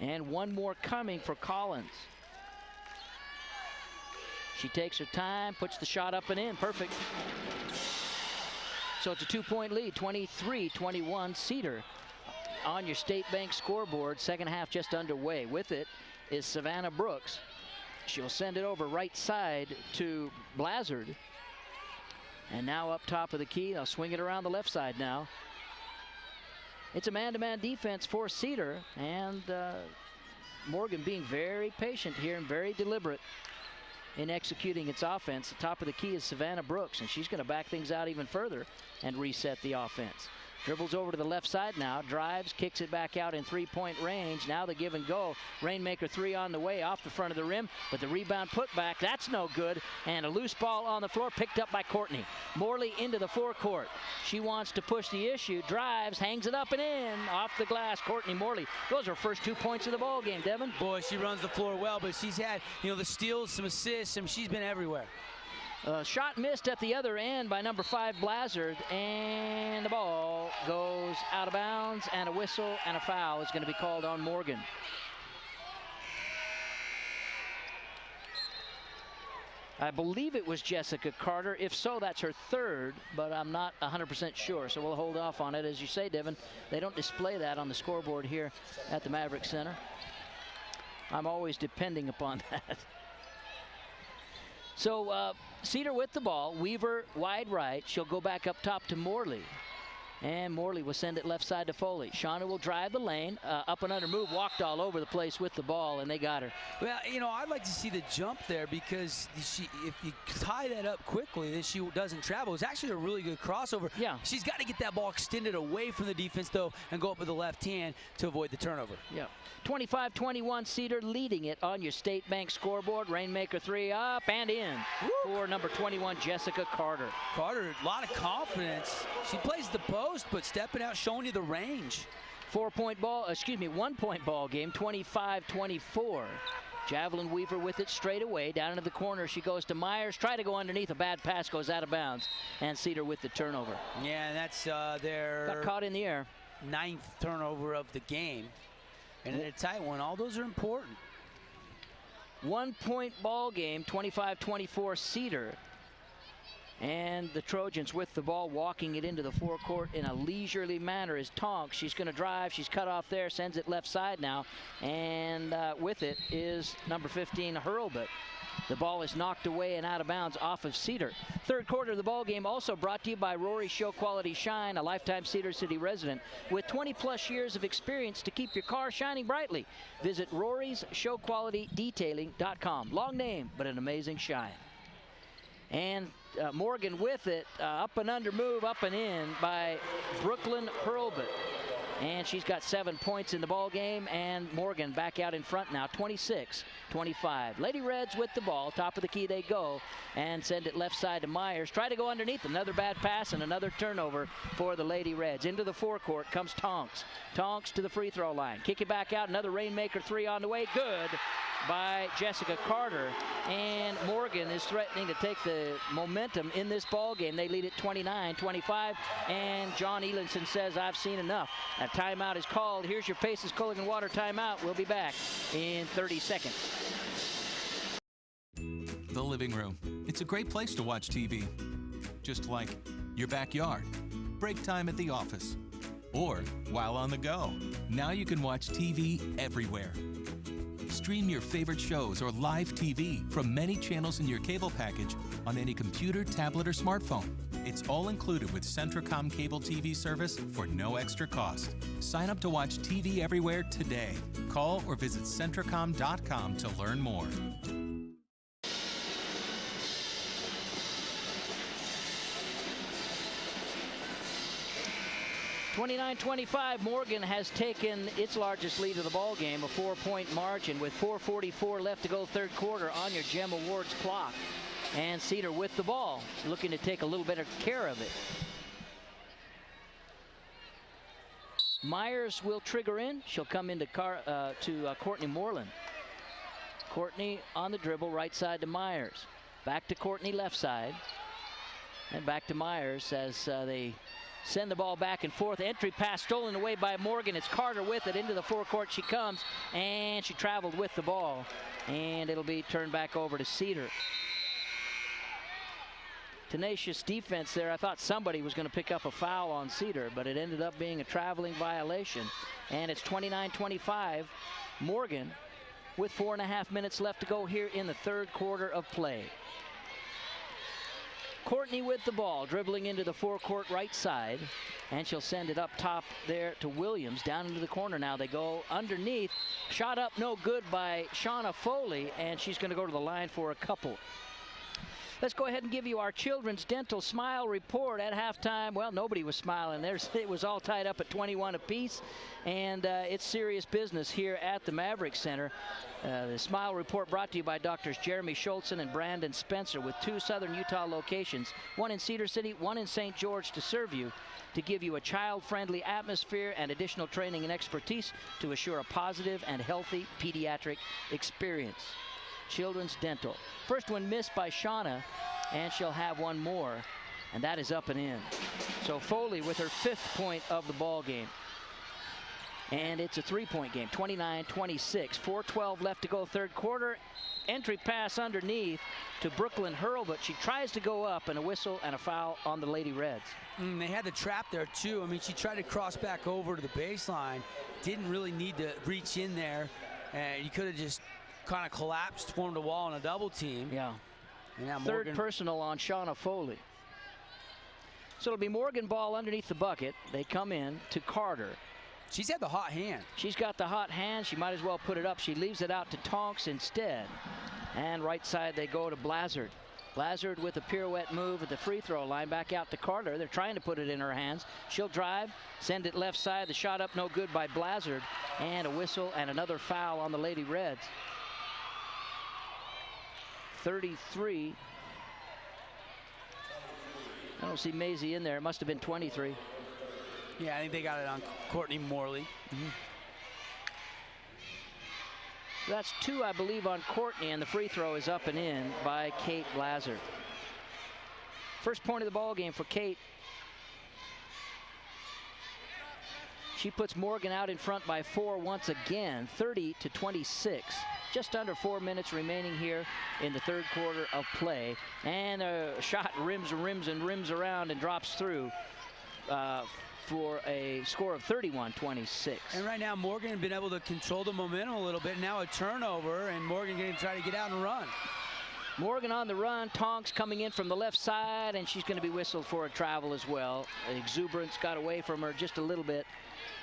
And one more coming for Collins. She takes her time, puts the shot up and in, perfect. So it's a 2-point lead, 23-21 Cedar on your State Bank scoreboard. Second half just underway. With it is Savannah Brooks. She'll send it over right side to Blazard. And now up top of the key, they'll swing it around the left side now. It's a man-to-man defense for Cedar, and Morgan being very patient here and very deliberate in executing its offense. The top of the key is Savannah Brooks, and she's going to back things out even further and reset the offense. Dribbles over to the left side now, drives, kicks it back out in 3-point range. Now the give and go. Rainmaker 3 on the way, off the front of the rim, but the rebound put back, that's no good. And a loose ball on the floor, picked up by Courtney. Morley into the forecourt. She wants to push the issue, drives, hangs it up and in, off the glass. Courtney Morley. Those are her first 2 points of the ball game, Devin. Boy, she runs the floor well, but she's had, the steals, some assists, and she's been everywhere. Shot missed at the other end by number 5, Blazard, and the ball goes out of bounds, and a whistle and a foul is going to be called on Morgan. I believe it was Jessica Carter. If so, that's her third, but I'm not 100% sure, so we'll hold off on it. As you say, Devin, they don't display that on the scoreboard here at the Maverick Center. I'm always depending upon that. So Cedar with the ball, Weaver wide right. She'll go back up top to Morley. And Morley will send it left side to Foley. Shauna will drive the lane, up and under move, walked all over the place with the ball, and they got her. Well, I'd like to see the jump there, because if you tie that up quickly, then she doesn't travel. It's actually a really good crossover. Yeah. She's got to get that ball extended away from the defense, though, and go up with the left hand to avoid the turnover. Yeah. 25-21 Cedar leading it on your State Bank scoreboard. Rainmaker 3 up and in. Woo! For number 21, Jessica Carter. Carter, a lot of confidence. She plays the post. post, but stepping out, showing you the range. 1-point ball game, 25-24. Javelin Weaver with it straight away. Down into the corner she goes to Myers. Try to go underneath. A bad pass goes out of bounds. And Cedar with the turnover. Yeah, and that's their got caught in the air. 9th turnover of the game. And in a tight one, all those are important. 1-point ball game, 25-24 Cedar. And the Trojans with the ball, walking it into the forecourt in a leisurely manner is Tonks. She's going to drive. She's cut off there, sends it left side now. And with it is number 15, Hurlbut. The ball is knocked away and out of bounds off of Cedar. Third quarter of the ball game also brought to you by Rory's Show Quality Shine, a lifetime Cedar City resident with 20-plus years of experience to keep your car shining brightly. Visit Rory'sShowQualityDetailing.com. Long name, but an amazing shine. And Morgan with it, up and under move, up and in by Brooklyn Hurlbut. And she's got 7 points in the ball game, and Morgan back out in front now, 26-25. Lady Reds with the ball, top of the key they go, and send it left side to Myers. Try to go underneath, another bad pass and another turnover for the Lady Reds. Into the forecourt comes Tonks. Tonks to the free throw line. Kick it back out, another Rainmaker 3 on the way, good by Jessica Carter. And Morgan is threatening to take the momentum in this ball game. They lead at 29-25, and John Elenson says, I've seen enough. A timeout is called. Here's your Paces Cooling and Water timeout. We'll be back in 30 seconds. The living room. It's a great place to watch TV. Just like your backyard, break time at the office, or while on the go. Now you can watch TV everywhere. Stream your favorite shows or live TV from many channels in your cable package on any computer, tablet, or smartphone. It's all included with Centricom cable TV service for no extra cost. Sign up to watch TV everywhere today. Call or visit Centricom.com to learn more. 29-25, Morgan has taken its largest lead of the ball game, a 4-point margin with 4:44 left to go third quarter on your Gem Awards clock. And Cedar with the ball, looking to take a little better care of it. Myers will trigger in. She'll come into Courtney Moreland. Courtney on the dribble, right side to Myers. Back to Courtney, left side. And back to Myers as they send the ball back and forth. Entry pass stolen away by Morgan. It's Carter with it. Into the forecourt she comes, and she traveled with the ball. And it'll be turned back over to Cedar. Tenacious defense there. I thought somebody was going to pick up a foul on Cedar, but it ended up being a traveling violation. And it's 29-25. Morgan with 4.5 minutes left to go here in the third quarter of play. Courtney with the ball, dribbling into the forecourt right side, and she'll send it up top there to Williams. Down into the corner now they go underneath. Shot up, no good by Shauna Foley, and she's going to go to the line for a couple. Let's go ahead and give you our Children's Dental Smile Report at halftime. Well, nobody was smiling. It was all tied up at 21 apiece, and it's serious business here at the Maverick Center. The Smile Report brought to you by Doctors Jeremy Schultzen and Brandon Spencer, with 2 Southern Utah locations, one in Cedar City, one in St. George, to serve you, to give you a child-friendly atmosphere and additional training and expertise to assure a positive and healthy pediatric experience. Children's Dental. First one missed by Shauna, and she'll have one more, and that is up and in. So Foley with her 5th point of the ball game. And it's a 3-point game, 29-26. 4:12 left to go third quarter. Entry pass underneath to Brooklyn Hurlbut. She tries to go up, and a whistle and a foul on the Lady Reds. They had the trap there too. I mean, she tried to cross back over to the baseline. Didn't really need to reach in there. And you could have just kind of collapsed, formed a wall on a double team. Yeah. And now Third Morgan, personal on Shauna Foley. So it'll be Morgan ball underneath the bucket. They come in to Carter. she's had the hot hand. She's got the hot hand. She might as well put it up. She leaves it out to Tonks instead. And right side they go to Blazard. Blazard with a pirouette move at the free throw line, back out to Carter. They're trying to put it in her hands. She'll drive, send it left side. The shot up no good by Blazard. And a whistle and another foul on the Lady Reds. 33. I don't see Maisie in there. It must have been 23. Yeah, I think they got it on Courtney Morley. That's 2, I believe, on Courtney, and the free throw is up and in by Kate Blazard. First point of the ball game for Kate. She puts Morgan out in front by 4 once again, 30-26. Just under 4 minutes remaining here in the third quarter of play. And a shot rims around and drops through for a score of 31-26. And right now, Morgan has been able to control the momentum a little bit. Now a turnover, and Morgan going to try to get out and run. Morgan on the run. Tonks coming in from the left side, and she's going to be whistled for a travel as well. Exuberance got away from her just a little bit,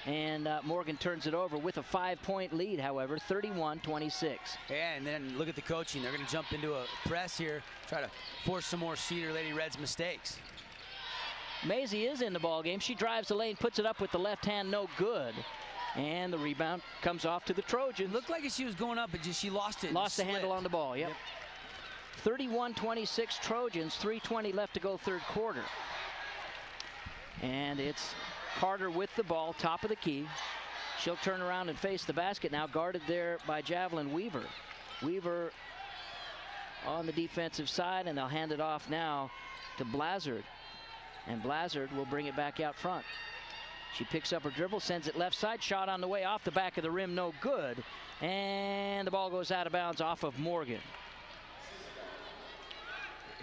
and Morgan turns it over with a 5-point lead, however, 31-26. Yeah, and then look at the coaching. They're going to jump into a press here, try to force some more Cedar Lady Reds mistakes. Maisie is in the ball game. She drives the lane, puts it up with the left hand, no good. And the rebound comes off to the Trojans. Looked like she was going up, but just she lost it. Lost the handle on the ball, yep. 31-26 Trojans, 3:20 left to go third quarter. And it's Carter with the ball, top of the key. She'll turn around and face the basket now, guarded there by Javelin Weaver. Weaver on the defensive side, and they'll hand it off now to Blazard. And Blazard will bring it back out front. She picks up her dribble, sends it left side, shot on the way off the back of the rim, no good. And the ball goes out of bounds off of Morgan.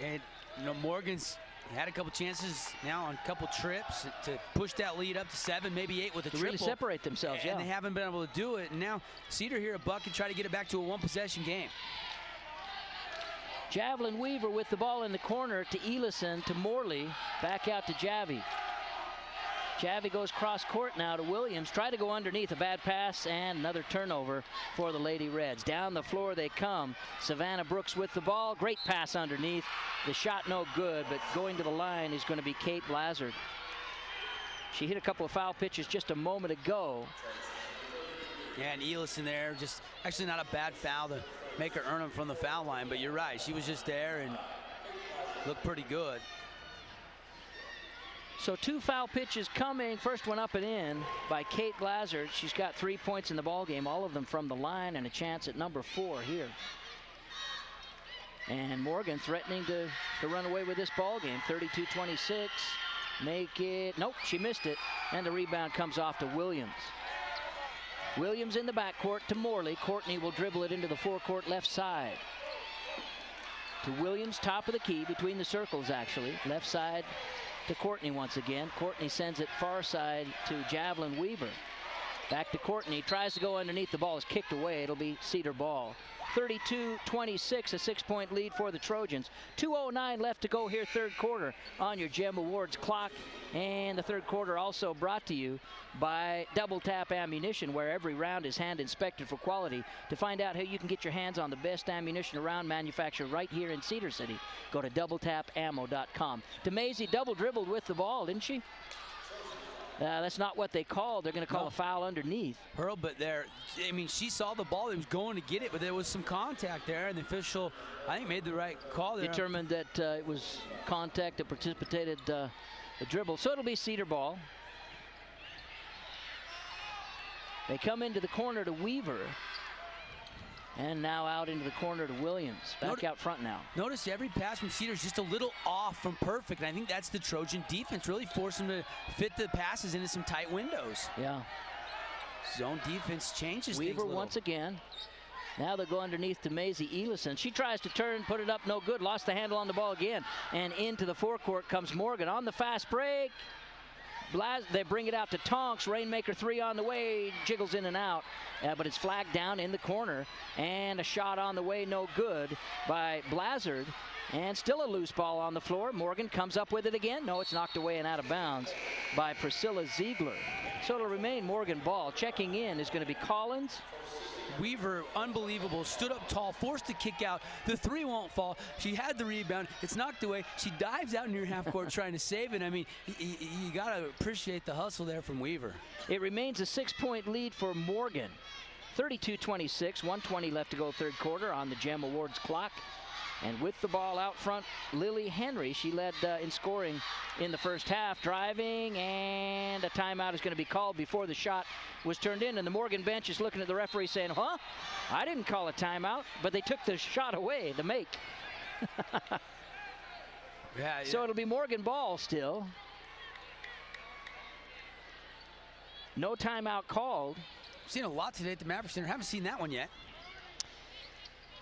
And you know, Morgan's had a couple chances now on a couple trips to push that lead up to 7, maybe 8 with a triple. Really separate themselves, and they haven't been able to do it. And now Cedar here a bucket, try to get it back to a 1-possession game. Javelin Weaver with the ball in the corner to Elison, to Morley, back out to Javi. Javi goes cross court now to Williams, try to go underneath, a bad pass, and another turnover for the Lady Reds. Down the floor they come. Savannah Brooks with the ball, great pass underneath. The shot no good, but going to the line is going to be Kate Blazard. She hit a couple of foul pitches just a moment ago. Yeah, and Elison there, just actually not a bad foul to make her earn them from the foul line, but you're right, she was just there and looked pretty good. So 2 foul pitches coming. First one up and in by Kate Blazard. She's got 3 points in the ball game, all of them from the line, and a chance at number 4 here. And Morgan threatening to run away with this ball game. 32-26. Make it. Nope, she missed it. And the rebound comes off to Williams. Williams in the backcourt to Morley. Courtney will dribble it into the forecourt left side. To Williams, top of the key, between the circles actually. Left side to Courtney once again. Courtney sends it far side to Javelin Weaver. Back to Courtney, tries to go underneath, the ball is kicked away. It'll be Cedar ball. 32-26, a 6-point lead for the Trojans. 2:09 left to go here, third quarter on your Gem Awards clock. And the third quarter also brought to you by Double Tap Ammunition, where every round is hand inspected for quality. To find out how you can get your hands on the best ammunition around, manufactured right here in Cedar City, go to DoubleTapAmmo.com. To Maisie, double dribbled with the ball, didn't she? That's not what they called. They're going to call a foul underneath. Hurl, but there, I mean, she saw the ball. He was going to get it, but there was some contact there, and the official, I think, made the right call there. Determined that it was contact that precipitated the dribble. So it'll be Cedar ball. They come into the corner to Weaver. And now out into the corner to Williams. Back out front now. Notice every pass from Cedar is just a little off from perfect. And I think that's the Trojan defense. Really force them to fit the passes into some tight windows. Yeah. Zone defense changes things a Weaver little. once again. Now they'll go underneath to Maisie Elison. She tries to turn, put it up, no good. Lost the handle on the ball again. And into the forecourt comes Morgan on the fast break. They bring it out to Tonks. Rainmaker 3 on the way. Jiggles in and out. But it's flagged down in the corner. And a shot on the way, no good by Blazard. And still a loose ball on the floor. Morgan comes up with it again. No, it's knocked away and out of bounds by Priscilla Ziegler. So it'll remain Morgan ball. Checking in is going to be Collins. Weaver, unbelievable, stood up tall, forced the kick out. The 3 won't fall. She had the rebound. It's knocked away. She dives out near half court trying to save it. I mean, you got to appreciate the hustle there from Weaver. It remains a 6-point lead for Morgan. 32-26, 1:20 left to go third quarter on the Gem Awards clock. And with the ball out front, Lily Henry, she led in scoring in the first half, driving, and a timeout is going to be called before the shot was turned in. And the Morgan bench is looking at the referee saying, huh? I didn't call a timeout, but they took the shot away, the make. Yeah. So it'll be Morgan ball still. No timeout called. I've seen a lot today at the Maverick Center. Haven't seen that one yet.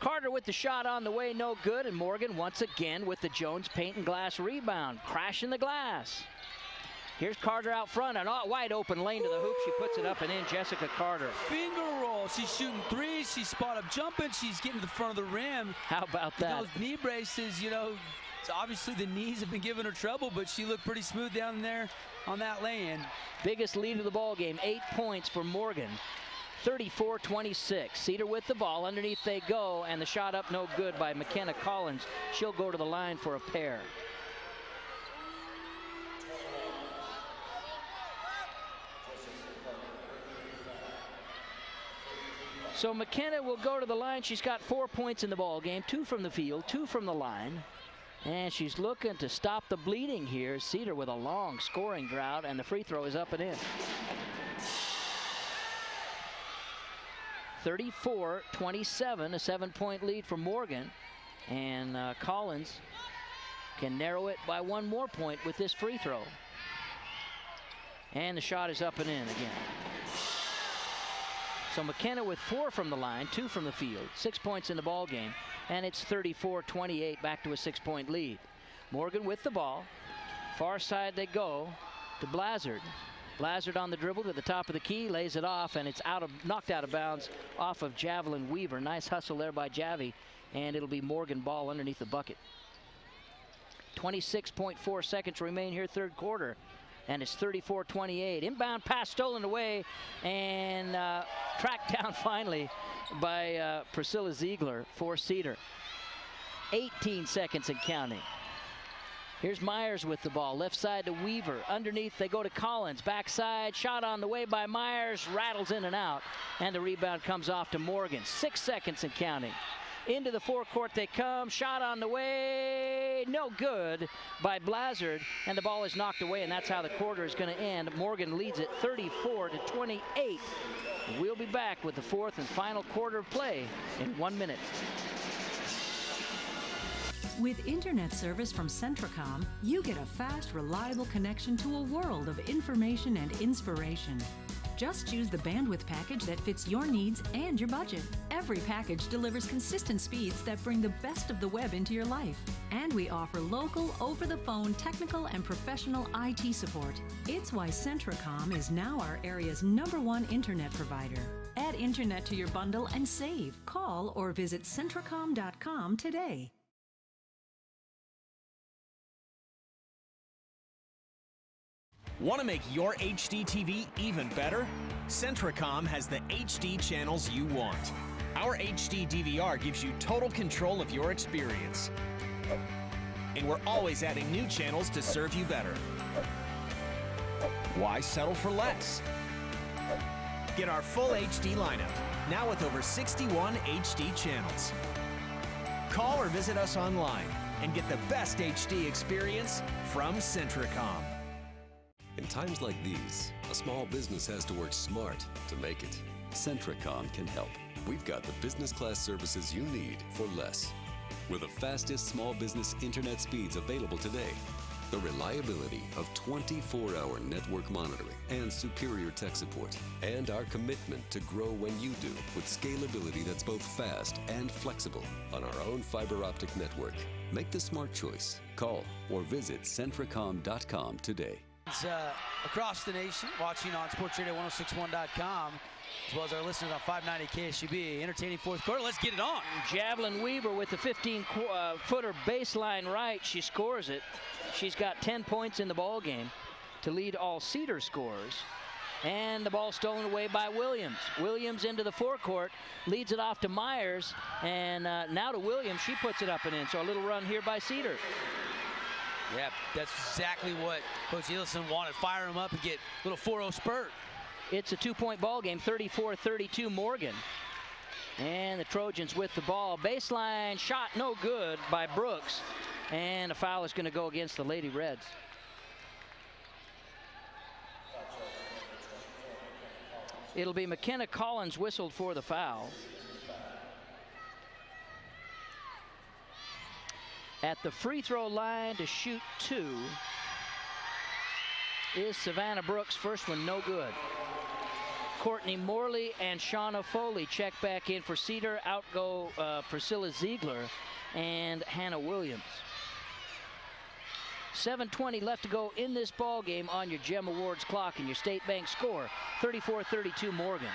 Carter with the shot on the way, no good, and Morgan once again with the Jones paint and glass rebound, crashing the glass. Here's Carter out front, and wide open lane to the hoop. She puts it up and in, Jessica Carter. Finger roll. She's shooting threes. She's spot up jumping. She's getting to the front of the rim. How about that? Those knee braces, you know, obviously the knees have been giving her trouble, but she looked pretty smooth down there on that lay-in. Biggest lead of the ball game, 8 points for Morgan. 34-26. Cedar with the ball. Underneath they go, and the shot up no good by McKenna Collins. She'll go to the line for a pair. So McKenna will go to the line. She's got 4 points in the ball game, 2 from the field, 2 from the line. And she's looking to stop the bleeding here. Cedar with a long scoring drought, and the free throw is up and in. 34-27, a 7-point lead for Morgan. And Collins can narrow it by 1 more point with this free throw. And the shot is up and in again. So McKenna with 4 from the line, 2 from the field, 6 points in the ball game, and it's 34-28, back to a 6-point lead. Morgan with the ball. Far side they go to Blazard. Blazard on the dribble to the top of the key, lays it off, and it's knocked out of bounds off of Javelin Weaver. Nice hustle there by Javi, and it'll be Morgan ball underneath the bucket. 26.4 seconds remain here, third quarter, and it's 34-28. Inbound pass stolen away, and tracked down finally by Priscilla Ziegler for Cedar. 18 seconds and counting. Here's Myers with the ball, left side to Weaver. Underneath they go to Collins, backside, shot on the way by Myers, rattles in and out, and the rebound comes off to Morgan. 6 seconds and counting. Into the forecourt they come, shot on the way, no good by Blazard, and the ball is knocked away, and that's how the quarter is going to end. Morgan leads it 34-28. We'll be back with the fourth and final quarter of play in 1 minute. With internet service from Centracom, you get a fast, reliable connection to a world of information and inspiration. Just choose the bandwidth package that fits your needs and your budget. Every package delivers consistent speeds that bring the best of the web into your life. And we offer local, over-the-phone, technical, and professional IT support. It's why Centracom is now our area's #1 internet provider. Add internet to your bundle and save. Call or visit Centracom.com today. Want to make your HD TV even better? Centracom has the HD channels you want. Our HD DVR gives you total control of your experience. And we're always adding new channels to serve you better. Why settle for less? Get our full HD lineup, now with over 61 HD channels. Call or visit us online and get the best HD experience from Centracom. In times like these, a small business has to work smart to make it. Centracom can help. We've got the business class services you need for less. With the fastest small business internet speeds available today, the reliability of 24-hour network monitoring and superior tech support, and our commitment to grow when you do with scalability that's both fast and flexible on our own fiber optic network. Make the smart choice. Call or visit Centracom.com today. Across the nation, watching on SportsRadio1061.com, as well as our listeners on 590 KSUB. Entertaining fourth quarter. Let's get it on. Javelin Weaver with the 15-footer baseline right. She scores it. She's got 10 points in the ball game to lead all Cedar scorers. And the ball stolen away by Williams. Williams into the forecourt, leads it off to Myers, and now to Williams. She puts it up and in. So a little run here by Cedar. Yeah, that's exactly what Coach Nielsen wanted. Fire him up and get a little 4-0 spurt. It's a 2-point ball game, 34-32 Morgan. And the Trojans with the ball. Baseline shot no good by Brooks. And a foul is going to go against the Lady Reds. It'll be McKenna Collins whistled for the foul. At the free throw line to shoot 2 is Savannah Brooks. First one no good. Courtney Morley and Shauna Foley check back in for Cedar. Out go Priscilla Ziegler and Hannah Williams. 7:20 left to go in this ball game on your Gem Awards clock, and your State Bank score 34-32 Morgan.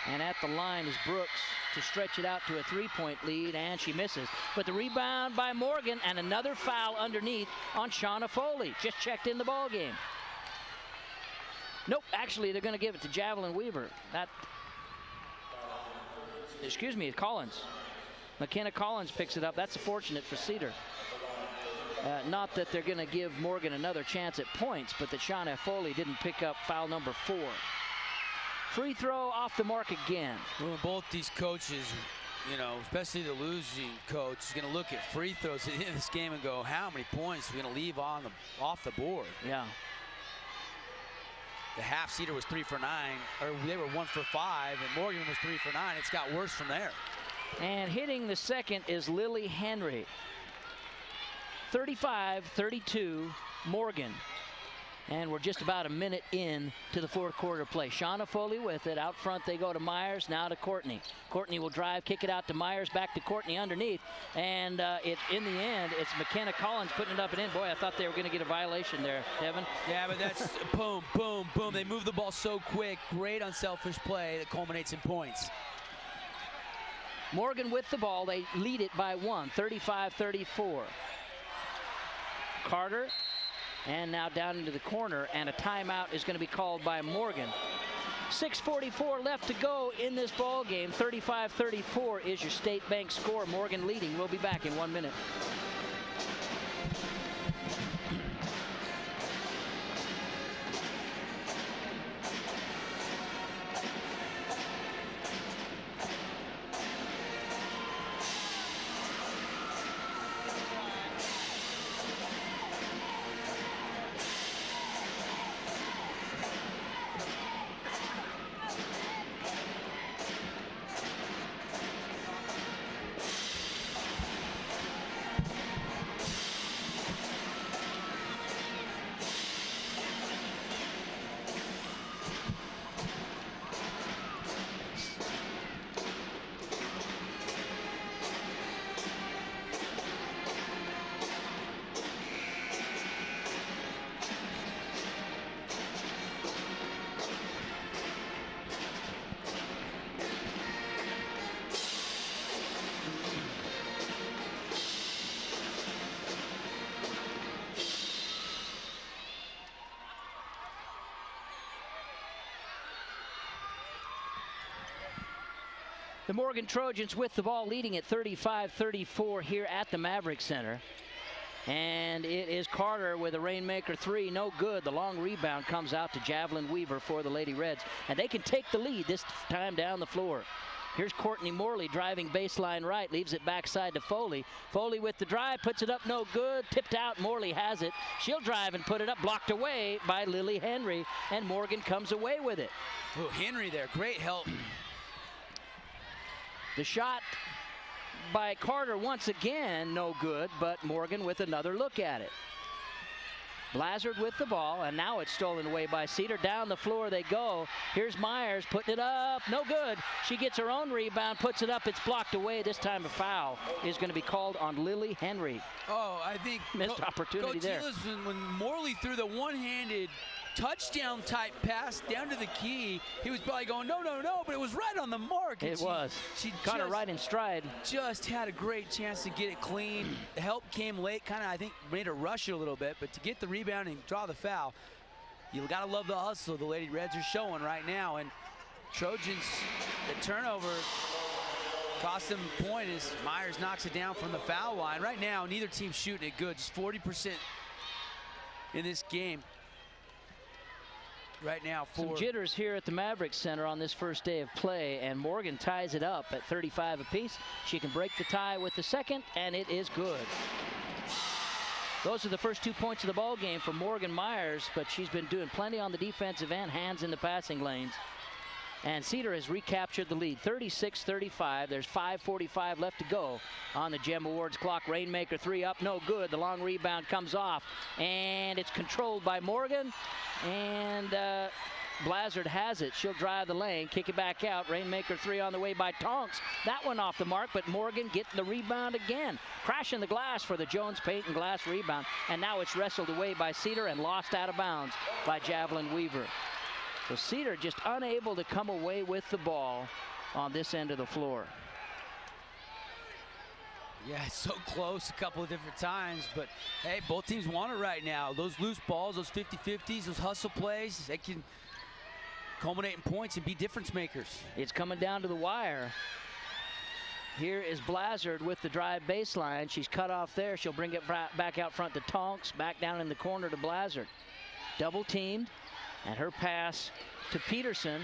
And at the line is Brooks to stretch it out to a 3-point lead, and she misses. But the rebound by Morgan, and another foul underneath on Shauna Foley. Just checked in the ball game. Nope, actually they're going to give it to Javelin Weaver. Excuse me, Collins. McKenna Collins picks it up. That's fortunate for Cedar. Not that they're going to give Morgan another chance at points, but that Shauna Foley didn't pick up foul number 4. Free throw off the mark again. Well, both these coaches, you know, especially the losing coach, is going to look at free throws at the end of this game and go, how many points are we going to leave off the board? Yeah. The half Cedar was 3 for 9, or they were 1 for 5, and Morgan was 3 for 9. It's got worse from there. And hitting the second is Lily Henry. 35-32 Morgan. And we're just about a minute in to the fourth quarter play. Shauna Foley with it. Out front they go to Myers, now to Courtney. Courtney will drive, kick it out to Myers, back to Courtney underneath. And in the end, it's McKenna Collins putting it up and in. Boy, I thought they were going to get a violation there, Devin. Yeah, but that's boom, boom, boom. They move the ball so quick. Great unselfish play that culminates in points. Morgan with the ball. They lead it by 1, 35-34. Carter. And now down into the corner, and a timeout is going to be called by Morgan. 6:44 left to go in this ball game. 35-34 is your State Bank score. Morgan leading. We'll be back in 1 minute. The Morgan Trojans with the ball, leading at 35-34 here at the Maverick Center. And it is Carter with a Rainmaker 3, no good. The long rebound comes out to Javelin Weaver for the Lady Reds. And they can take the lead this time down the floor. Here's Courtney Morley driving baseline right, leaves it backside to Foley. Foley with the drive, puts it up, no good. Tipped out, Morley has it. She'll drive and put it up, blocked away by Lily Henry. And Morgan comes away with it. Oh, Henry there, great help. The shot by Carter once again, no good, but Morgan with another look at it. Blazard with the ball, and now it's stolen away by Cedar. Down the floor they go. Here's Myers putting it up, no good. She gets her own rebound, puts it up, it's blocked away. This time a foul is going to be called on Lily Henry. Oh, I think missed opportunity there. When Morley threw the one-handed touchdown type pass down to the key, he was probably going, no, no, no, but it was right on the mark. It was. She caught her right in stride. Just had a great chance to get it clean. The help came late, kind of, I think, made her rush it a little bit, but to get the rebound and draw the foul, you got to love the hustle the Lady Reds are showing right now. And Trojans, the turnover cost them a point as Myers knocks it down from the foul line. Right now, neither team's shooting it good, just 40% in this game. right now for... Some jitters here at the Mavericks Center on this first day of play, and Morgan ties it up at 35 apiece. She can break the tie with the second, and it is good. Those are the first 2 points of the ball game for Morgan Myers, but she's been doing plenty on the defensive end, hands in the passing lanes. And Cedar has recaptured the lead, 36-35. There's 5:45 left to go on the Gem Awards clock. Rainmaker 3 up, no good. The long rebound comes off, and it's controlled by Morgan. And Blazard has it. She'll drive the lane, kick it back out. Rainmaker 3 on the way by Tonks. That one off the mark, but Morgan getting the rebound again. Crashing the glass for the Jones Payton glass rebound. And now it's wrestled away by Cedar and lost out of bounds by Javelin Weaver. So Cedar just unable to come away with the ball on this end of the floor. Yeah, it's so close a couple of different times, but hey, both teams want it right now. Those loose balls, those 50-50s, those hustle plays, they can culminate in points and be difference makers. It's coming down to the wire. Here is Blazard with the drive baseline. She's cut off there. She'll bring it back out front to Tonks, back down in the corner to Blazard. Double teamed. And her pass to Peterson.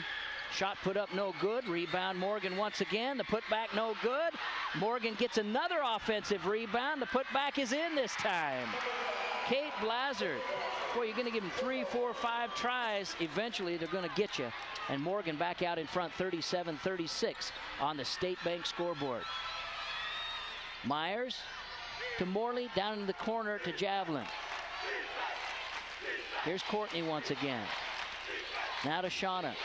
Shot put up no good. Rebound Morgan once again. The putback no good. Morgan gets another offensive rebound. The putback is in this time. Kate Blazard. Boy, you're going to give them 3, 4, 5 tries. Eventually, they're going to get you. And Morgan back out in front, 37-36 on the State Bank scoreboard. Myers to Morley, down in the corner to Javelin. Here's Courtney once again. Now to Shauna.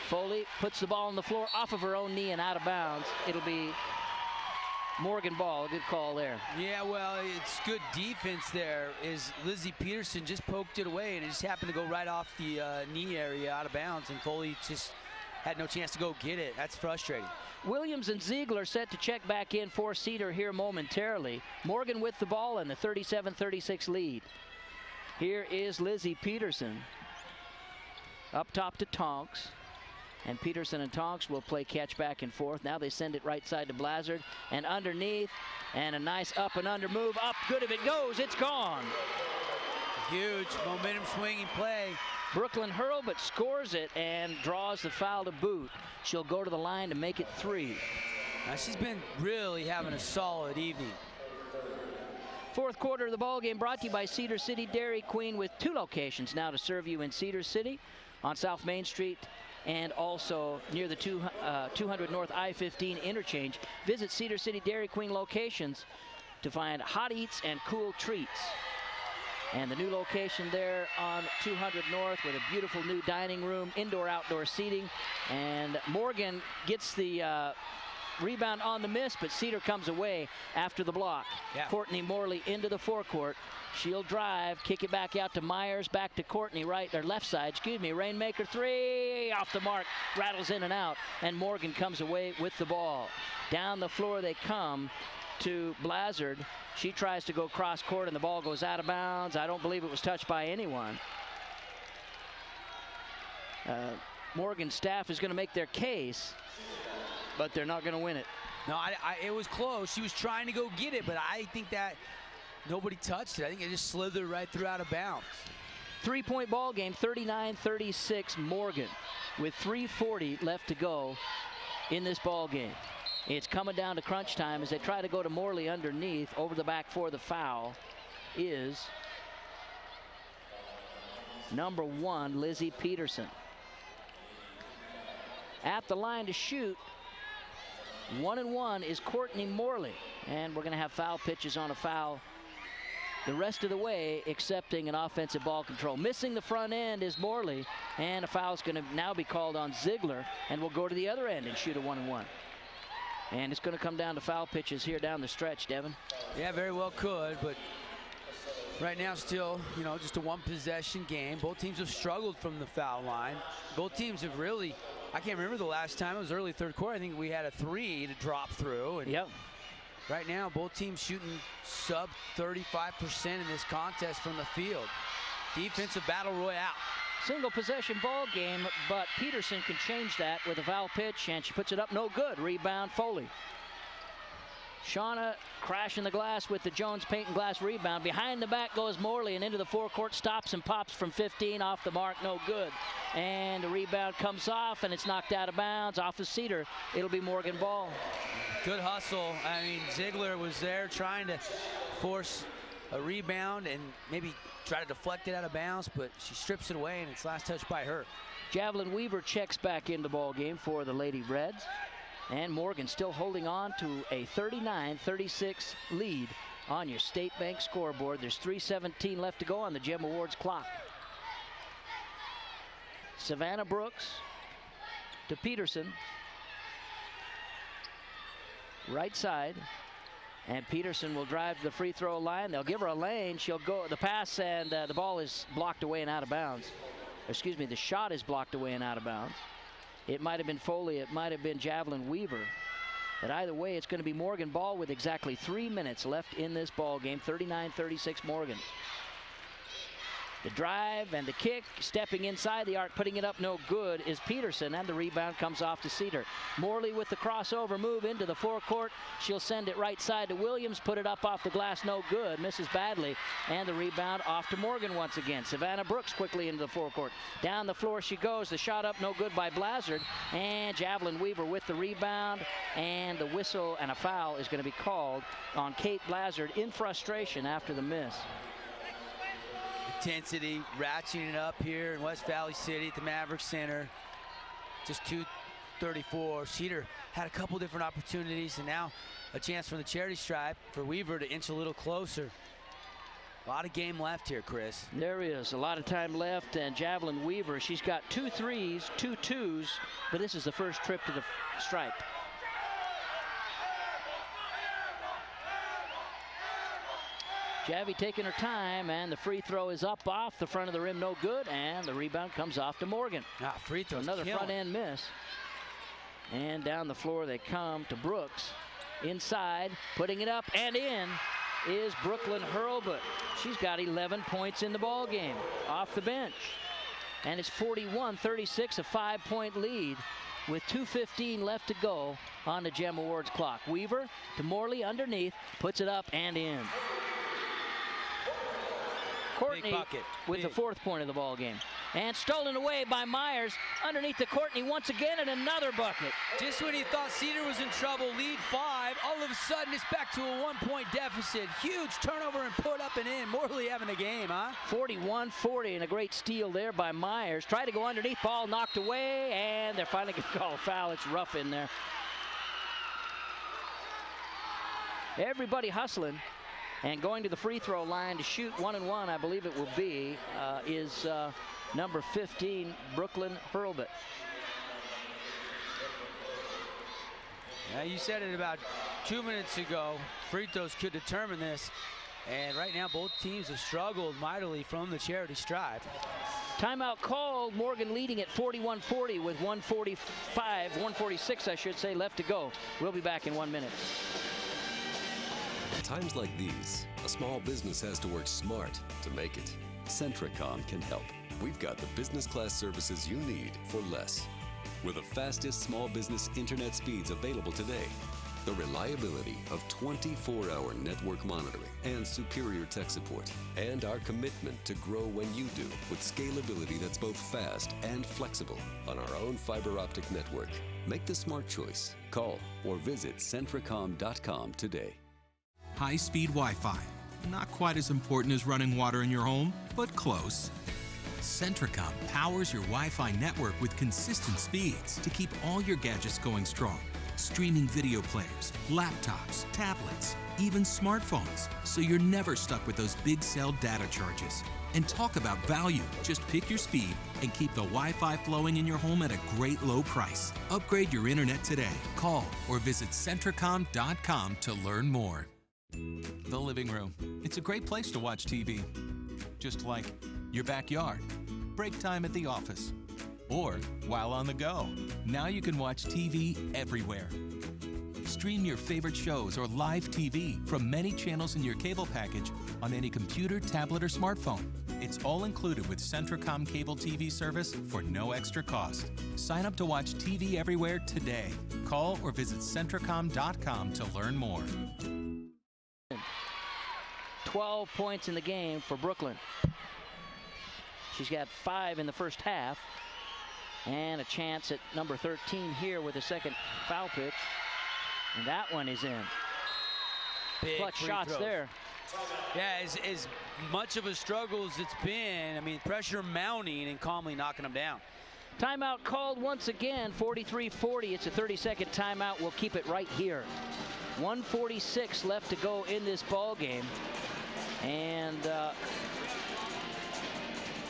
Foley puts the ball on the floor off of her own knee and out of bounds. It'll be Morgan ball. A good call there. Yeah, well, it's good defense there. Is Lizzie Peterson just poked it away, and it just happened to go right off the knee area out of bounds, and Foley just had no chance to go get it. That's frustrating. Williams and Ziegler set to check back in for Cedar here momentarily. Morgan with the ball and the 37-36 lead. Here is Lizzie Peterson. Up top to Tonks. And Peterson and Tonks will play catch back and forth. Now they send it right side to Blazard. And underneath. And a nice up and under move. Up, good if it goes. It's gone. Huge momentum swinging play. Brooklyn Hurl, but scores it and draws the foul to boot. She'll go to the line to make it 3. Now she's been really having a solid evening. Fourth quarter of the ball game brought to you by Cedar City Dairy Queen, with 2 locations now to serve you in Cedar City on South Main Street and also near the 200 North I-15 interchange. Visit Cedar City Dairy Queen locations to find hot eats and cool treats. And the new location there on 200 North with a beautiful new dining room, indoor-outdoor seating. And Morgan gets the rebound on the miss, but Cedar comes away after the block. Yeah. Courtney Morley into the forecourt. She'll drive, kick it back out to Myers, back to Courtney, left side, Rainmaker 3, off the mark, rattles in and out, and Morgan comes away with the ball. Down the floor they come to Blazard. She tries to go cross court and the ball goes out of bounds. I don't believe it was touched by anyone. Morgan's staff is going to make their case, but they're not going to win it. No, it was close. She was trying to go get it, but I think that nobody touched it. I think it just slithered right through out of bounds. 3-point ball game, 39-36 Morgan, with 3:40 left to go in this ball game. It's coming down to crunch time as they try to go to Morley underneath. Over the back for the foul is number 1, Lizzie Peterson. At the line to shoot, 1-1 is Courtney Morley. And we're going to have foul pitches on a foul the rest of the way, accepting an offensive ball control. Missing the front end is Morley, and a foul is going to now be called on Ziegler, and we'll go to the other end and shoot a 1-1. And it's going to come down to foul pitches here down the stretch, Devin. Yeah, very well could, but right now still, just a 1-possession game. Both teams have struggled from the foul line. Both teams have really, I can't remember the last time. It was early third quarter. I think we had a 3 to drop through. And yep. Right now, both teams shooting sub 35% in this contest from the field. Defensive battle royale. Single possession ball game, but Peterson can change that with a foul pitch, and she puts it up no good. Rebound Foley. Shauna crashing the glass with the Jones paint and glass rebound. Behind the back goes Morley and into the forecourt. Stops and pops from 15. Off the mark, no good. And the rebound comes off, and it's knocked out of bounds. Off of Cedar. It'll be Morgan ball. Good hustle. I mean, Ziegler was there trying to force a rebound and maybe try to deflect it out of bounds, but she strips it away, and it's last touch by her. Javelin Weaver checks back in the ball game for the Lady Reds. And Morgan still holding on to a 39-36 lead on your State Bank scoreboard. There's 3:17 left to go on the Gem Awards clock. Savannah Brooks to Peterson. Right side. And Peterson will drive to the free throw line. They'll give her a lane. She'll go the pass, and the ball is blocked away and out of bounds. Excuse me, the shot is blocked away and out of bounds. It might have been Foley, it might have been Javelin Weaver. But either way, it's going to be Morgan ball with exactly 3 minutes left in this ball game. 39-36 Morgan. The drive and the kick, stepping inside the arc, putting it up no good, is Peterson, and the rebound comes off to Cedar. Morley with the crossover move into the forecourt. She'll send it right side to Williams, put it up off the glass, no good, misses badly, and the rebound off to Morgan once again. Savannah Brooks quickly into the forecourt. Down the floor she goes, the shot up no good by Blazard, and Javelin Weaver with the rebound, and the whistle and a foul is going to be called on Kate Blazard in frustration after the miss. Intensity, ratcheting it up here in West Valley City at the Maverick Center. Just 2:34. Cedar had a couple different opportunities, and now a chance from the charity stripe for Weaver to inch a little closer. A lot of game left here, Chris. There is a lot of time left, and Javelin Weaver, she's got 2 threes, 2 twos, but this is the first trip to the stripe. Javi taking her time, and the free throw is up off the front of the rim, no good, and the rebound comes off to Morgan. Free throw. Another front end miss. And down the floor they come to Brooks. Inside, putting it up and in is Brooklyn Hurlbut. She's got 11 points in the ball game off the bench. And it's 41-36, a 5-point lead with 2:15 left to go on the Gem Awards clock. Weaver to Morley underneath, puts it up and in. Courtney with the 4th point of the ball game. And stolen away by Myers underneath to Courtney once again, and another bucket. Just when you thought Cedar was in trouble, lead 5, all of a sudden it's back to a 1-point deficit. Huge turnover and put up and in. Morley having a game, huh? 41-40, and a great steal there by Myers. Tried to go underneath, ball knocked away, and they're finally going to call a foul. It's rough in there. Everybody hustling. And going to the free throw line to shoot 1-and-1, I believe it will be, is number 15, Brooklyn Hurlbut. Yeah, you said it about 2 minutes ago. Free throws could determine this. And right now, both teams have struggled mightily from the charity stripe. Timeout called. Morgan leading at 41-40 with 146, I should say, left to go. We'll be back in 1 minute. Times like these, a small business has to work smart to make it. Centricom can help. We've got the business class services you need for less. With the fastest small business internet speeds available today, the reliability of 24-hour network monitoring and superior tech support, and our commitment to grow when you do with scalability that's both fast and flexible on our own fiber optic network. Make the smart choice. Call or visit Centricom.com today. High-speed Wi-Fi. Not quite as important as running water in your home, but close. Centricom powers your Wi-Fi network with consistent speeds to keep all your gadgets going strong. Streaming video players, laptops, tablets, even smartphones, so you're never stuck with those big cell data charges. And talk about value. Just pick your speed and keep the Wi-Fi flowing in your home at a great low price. Upgrade your internet today. Call or visit Centricom.com to learn more. The living room. It's a great place to watch TV. Just like your backyard, break time at the office, or while on the go. Now you can watch TV everywhere. Stream your favorite shows or live TV from many channels in your cable package on any computer, tablet, or smartphone. It's all included with Centricom cable TV service for no extra cost. Sign up to watch TV everywhere today. Call or visit Centricom.com to learn more. 12 points in the game for Brooklyn. She's got 5 in the first half. And a chance at number 13 here with a second foul pick. And that one is in. Big clutch shots throws there. Yeah, as much of a struggle as it's been, I mean, pressure mounting and calmly knocking them down. Timeout called once again, 43-40. It's a 30-second timeout. We'll keep it right here. 1:46 left to go in this ball game. And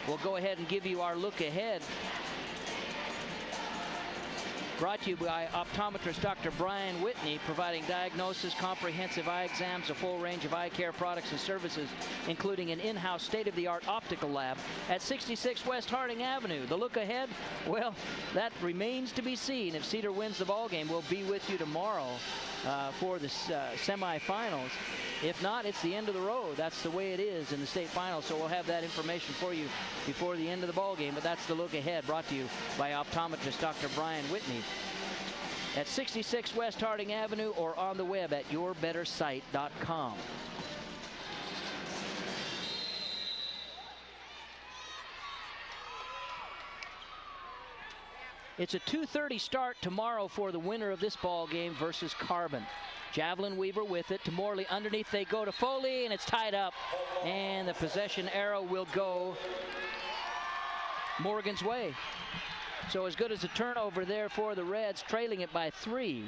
we'll go ahead and give you our look ahead. Brought to you by optometrist Dr. Brian Whitney, providing diagnosis, comprehensive eye exams, a full range of eye care products and services, including an in-house state-of-the-art optical lab at 66 West Harding Avenue. The look ahead, well, that remains to be seen. If Cedar wins the ball game, we'll be with you tomorrow for the semifinals. If not, it's the end of the road. That's the way it is in the state finals. So we'll have that information for you before the end of the ball game. But that's the look ahead, brought to you by optometrist Dr. Brian Whitney at 66 West Harding Avenue or on the web at yourbettersight.com. It's a 2:30 start tomorrow for the winner of this ball game versus Carbon. Javelin Weaver with it to Morley underneath. They go to Foley, and it's tied up. And the possession arrow will go Morgan's way. So as good as a turnover there for the Reds, trailing it by 3.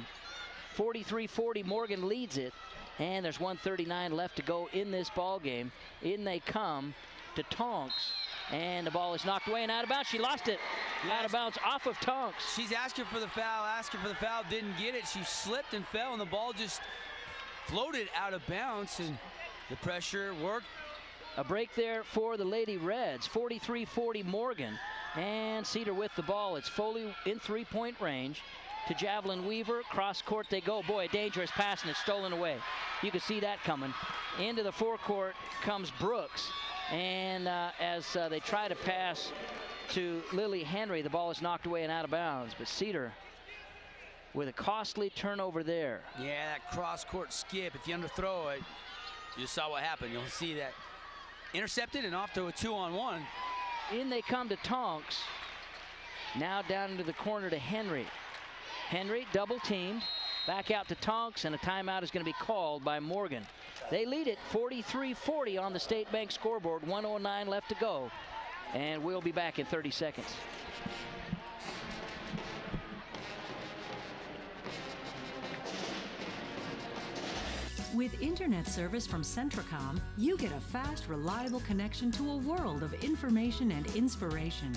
43-40, Morgan leads it. And there's 1:39 left to go in this ball game. In they come to Tonks. And the ball is knocked away and out of bounds. She lost it. Out of bounds off of Tonks. She's asking for the foul, didn't get it. She slipped and fell, and the ball just floated out of bounds, and the pressure worked. A break there for the Lady Reds. 43-40 Morgan. And Cedar with the ball. It's Foley in three-point range to Javelin Weaver. Cross court they go. Boy, a dangerous pass, and it's stolen away. You can see that coming. Into the forecourt comes Brooks. And as they try to pass to Lily Henry, the ball is knocked away and out of bounds. But Cedar with a costly turnover there. Yeah, that cross-court skip, if you underthrow it, you saw what happened. You'll see that intercepted and off to a 2-on-1. In they come to Tonks. Now down into the corner to Henry. Henry double teamed. Back out to Tonks, and a timeout is going to be called by Morgan. They lead it 43-40 on the State Bank scoreboard. 1:09 left to go. And we'll be back in 30 seconds. With internet service from Centricom, you get a fast, reliable connection to a world of information and inspiration.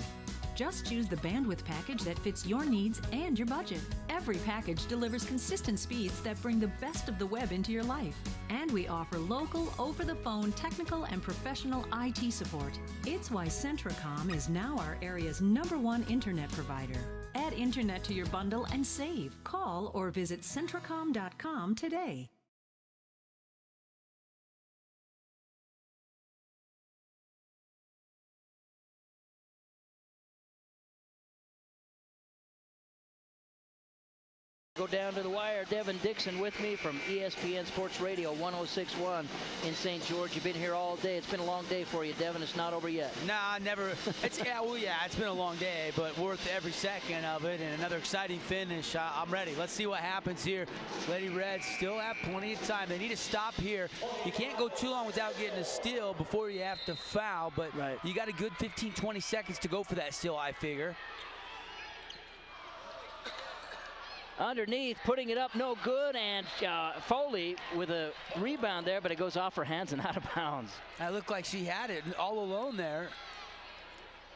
Just choose the bandwidth package that fits your needs and your budget. Every package delivers consistent speeds that bring the best of the web into your life. And we offer local, over-the-phone, technical, and professional IT support. It's why Centricom is now our area's #1 internet provider. Add internet to your bundle and save. Call or visit Centricom.com today. Go down to the wire. Devin Dixon with me from ESPN Sports Radio 106.1 in St. George. You've been here all day. It's been a long day for you, Devin. It's not over yet. Nah, never. It's been a long day, but worth every second of it, and another exciting finish. I'm ready. Let's see what happens here. Lady Reds still have plenty of time. They need to stop here. You can't go too long without getting a steal before you have to foul, but you got a good 15-20 seconds to go for that steal, I figure. Underneath, putting it up, no good, and Foley with a rebound there, but it goes off her hands and out of bounds. That looked like she had it all alone there.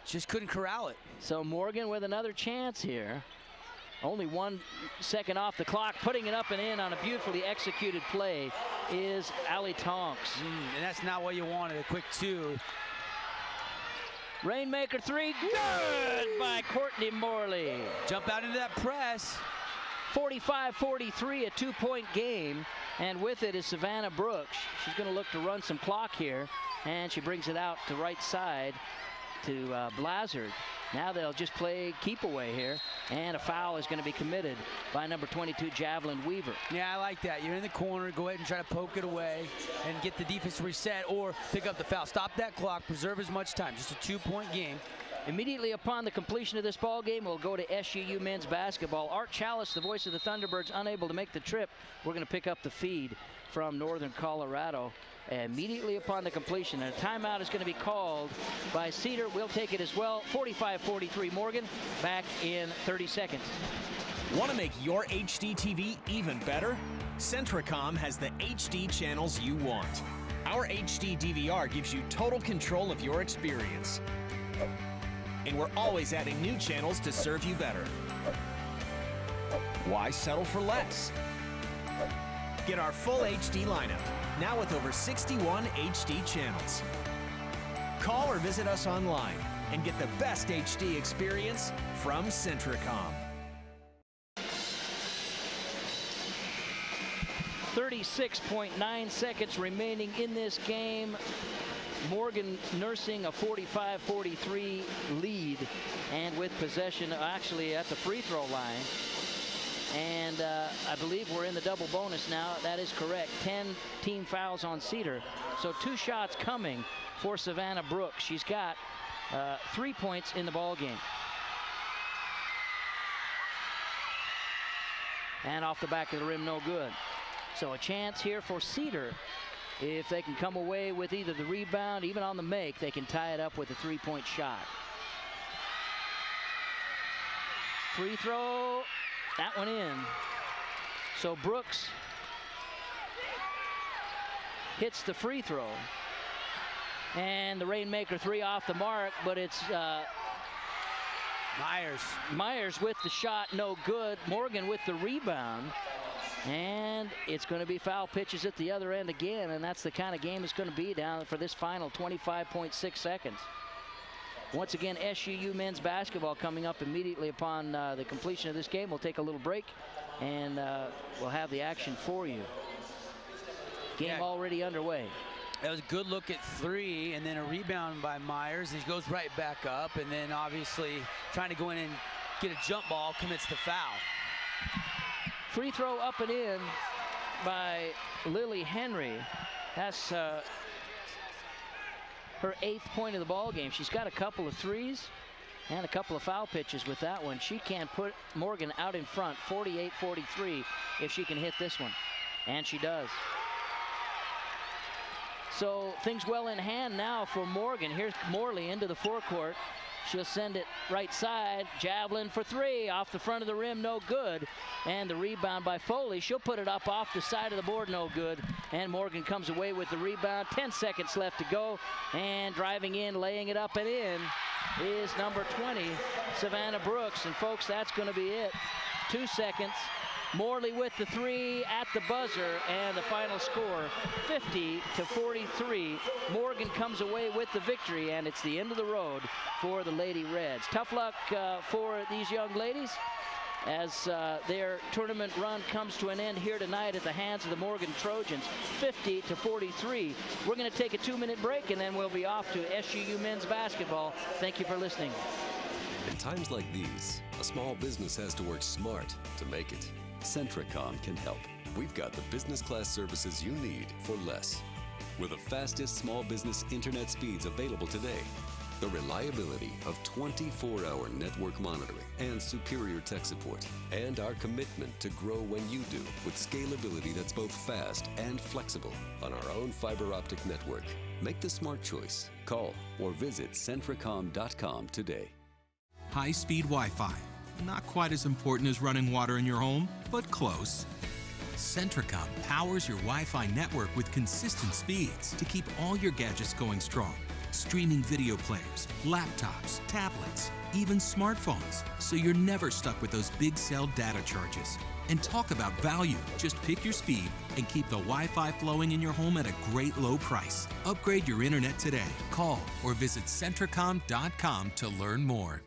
Just couldn't corral it. So Morgan with another chance here. Only 1 second off the clock. Putting it up and in on a beautifully executed play is Allie Tonks. And that's not what you wanted, a quick 2. Rainmaker 3, good by Courtney Morley. Jump out into that press. 45-43, a 2-point game. And with it is Savannah Brooks. She's going to look to run some clock here. And she brings it out to right side to Blazard. Now they'll just play keep away here. And a foul is going to be committed by number 22, Javelin Weaver. Yeah, I like that. You're in the corner. Go ahead and try to poke it away and get the defense reset or pick up the foul. Stop that clock. Preserve as much time. Just a 2-point game. Immediately upon the completion of this ball game, we'll go to SUU men's basketball. Art Chalice, the voice of the Thunderbirds, unable to make the trip. We're going to pick up the feed from Northern Colorado immediately upon the completion. And a timeout is going to be called by Cedar. We'll take it as well. 45-43 Morgan. Back in 30 seconds. Want to make your HD TV even better? Centricom has the HD channels you want. Our HD DVR gives you total control of your experience. And we're always adding new channels to serve you better. Why settle for less? Get our full HD lineup, now with over 61 HD channels. Call or visit us online and get the best HD experience from Centricom. 36.9 seconds remaining in this game. Morgan nursing a 45-43 lead, and with possession actually at the free throw line. And I believe we're in the double bonus now. That is correct. 10 team fouls on Cedar. So 2 shots coming for Savannah Brooks. She's got 3 points in the ball game. And off the back of the rim, no good. So a chance here for Cedar. If they can come away with either the rebound, even on the make, they can tie it up with a 3-point shot. Free throw, that one in. So Brooks hits the free throw. And the Rainmaker 3 off the mark, but it's Myers with the shot, no good. Morgan with the rebound. And it's going to be foul pitches at the other end again, and that's the kind of game it's going to be down for this final 25.6 seconds. Once again, SUU men's basketball coming up immediately upon the completion of this game. We'll take a little break, and we'll have the action for you. Game already underway. That was a good look at 3, and then a rebound by Myers. He goes right back up, and then obviously trying to go in and get a jump ball, commits the foul. Free throw up and in by Lily Henry. That's her 8th point of the ball game. She's got a couple of threes and a couple of foul pitches with that one. She can put Morgan out in front, 48-43, if she can hit this one. And she does. So things well in hand now for Morgan. Here's Morley into the forecourt. She'll send it right side. Javelin for 3. Off the front of the rim, no good. And the rebound by Foley. She'll put it up off the side of the board, no good. And Morgan comes away with the rebound. 10 seconds left to go. And driving in, laying it up and in is number 20, Savannah Brooks. And folks, that's going to be it. 2 seconds. Morley with the 3 at the buzzer, and the final score 50-43. Morgan comes away with the victory, and it's the end of the road for the Lady Reds. Tough luck for these young ladies as their tournament run comes to an end here tonight at the hands of the Morgan Trojans, 50-43. We're going to take a 2-minute break, and then we'll be off to SUU men's basketball. Thank you for listening. In times like these, a small business has to work smart to make it. Centricom can help. We've got the business class services you need for less. With the fastest small business internet speeds available today, the reliability of 24-hour network monitoring and superior tech support, and our commitment to grow when you do with scalability that's both fast and flexible on our own fiber optic network. Make the smart choice. Call or visit Centricom.com today. High-speed Wi-Fi. Not quite as important as running water in your home, but close. Centricom powers your Wi-Fi network with consistent speeds to keep all your gadgets going strong. Streaming video players, laptops, tablets, even smartphones, so you're never stuck with those big cell data charges. And talk about value. Just pick your speed and keep the Wi-Fi flowing in your home at a great low price. Upgrade your internet today. Call or visit Centricom.com to learn more.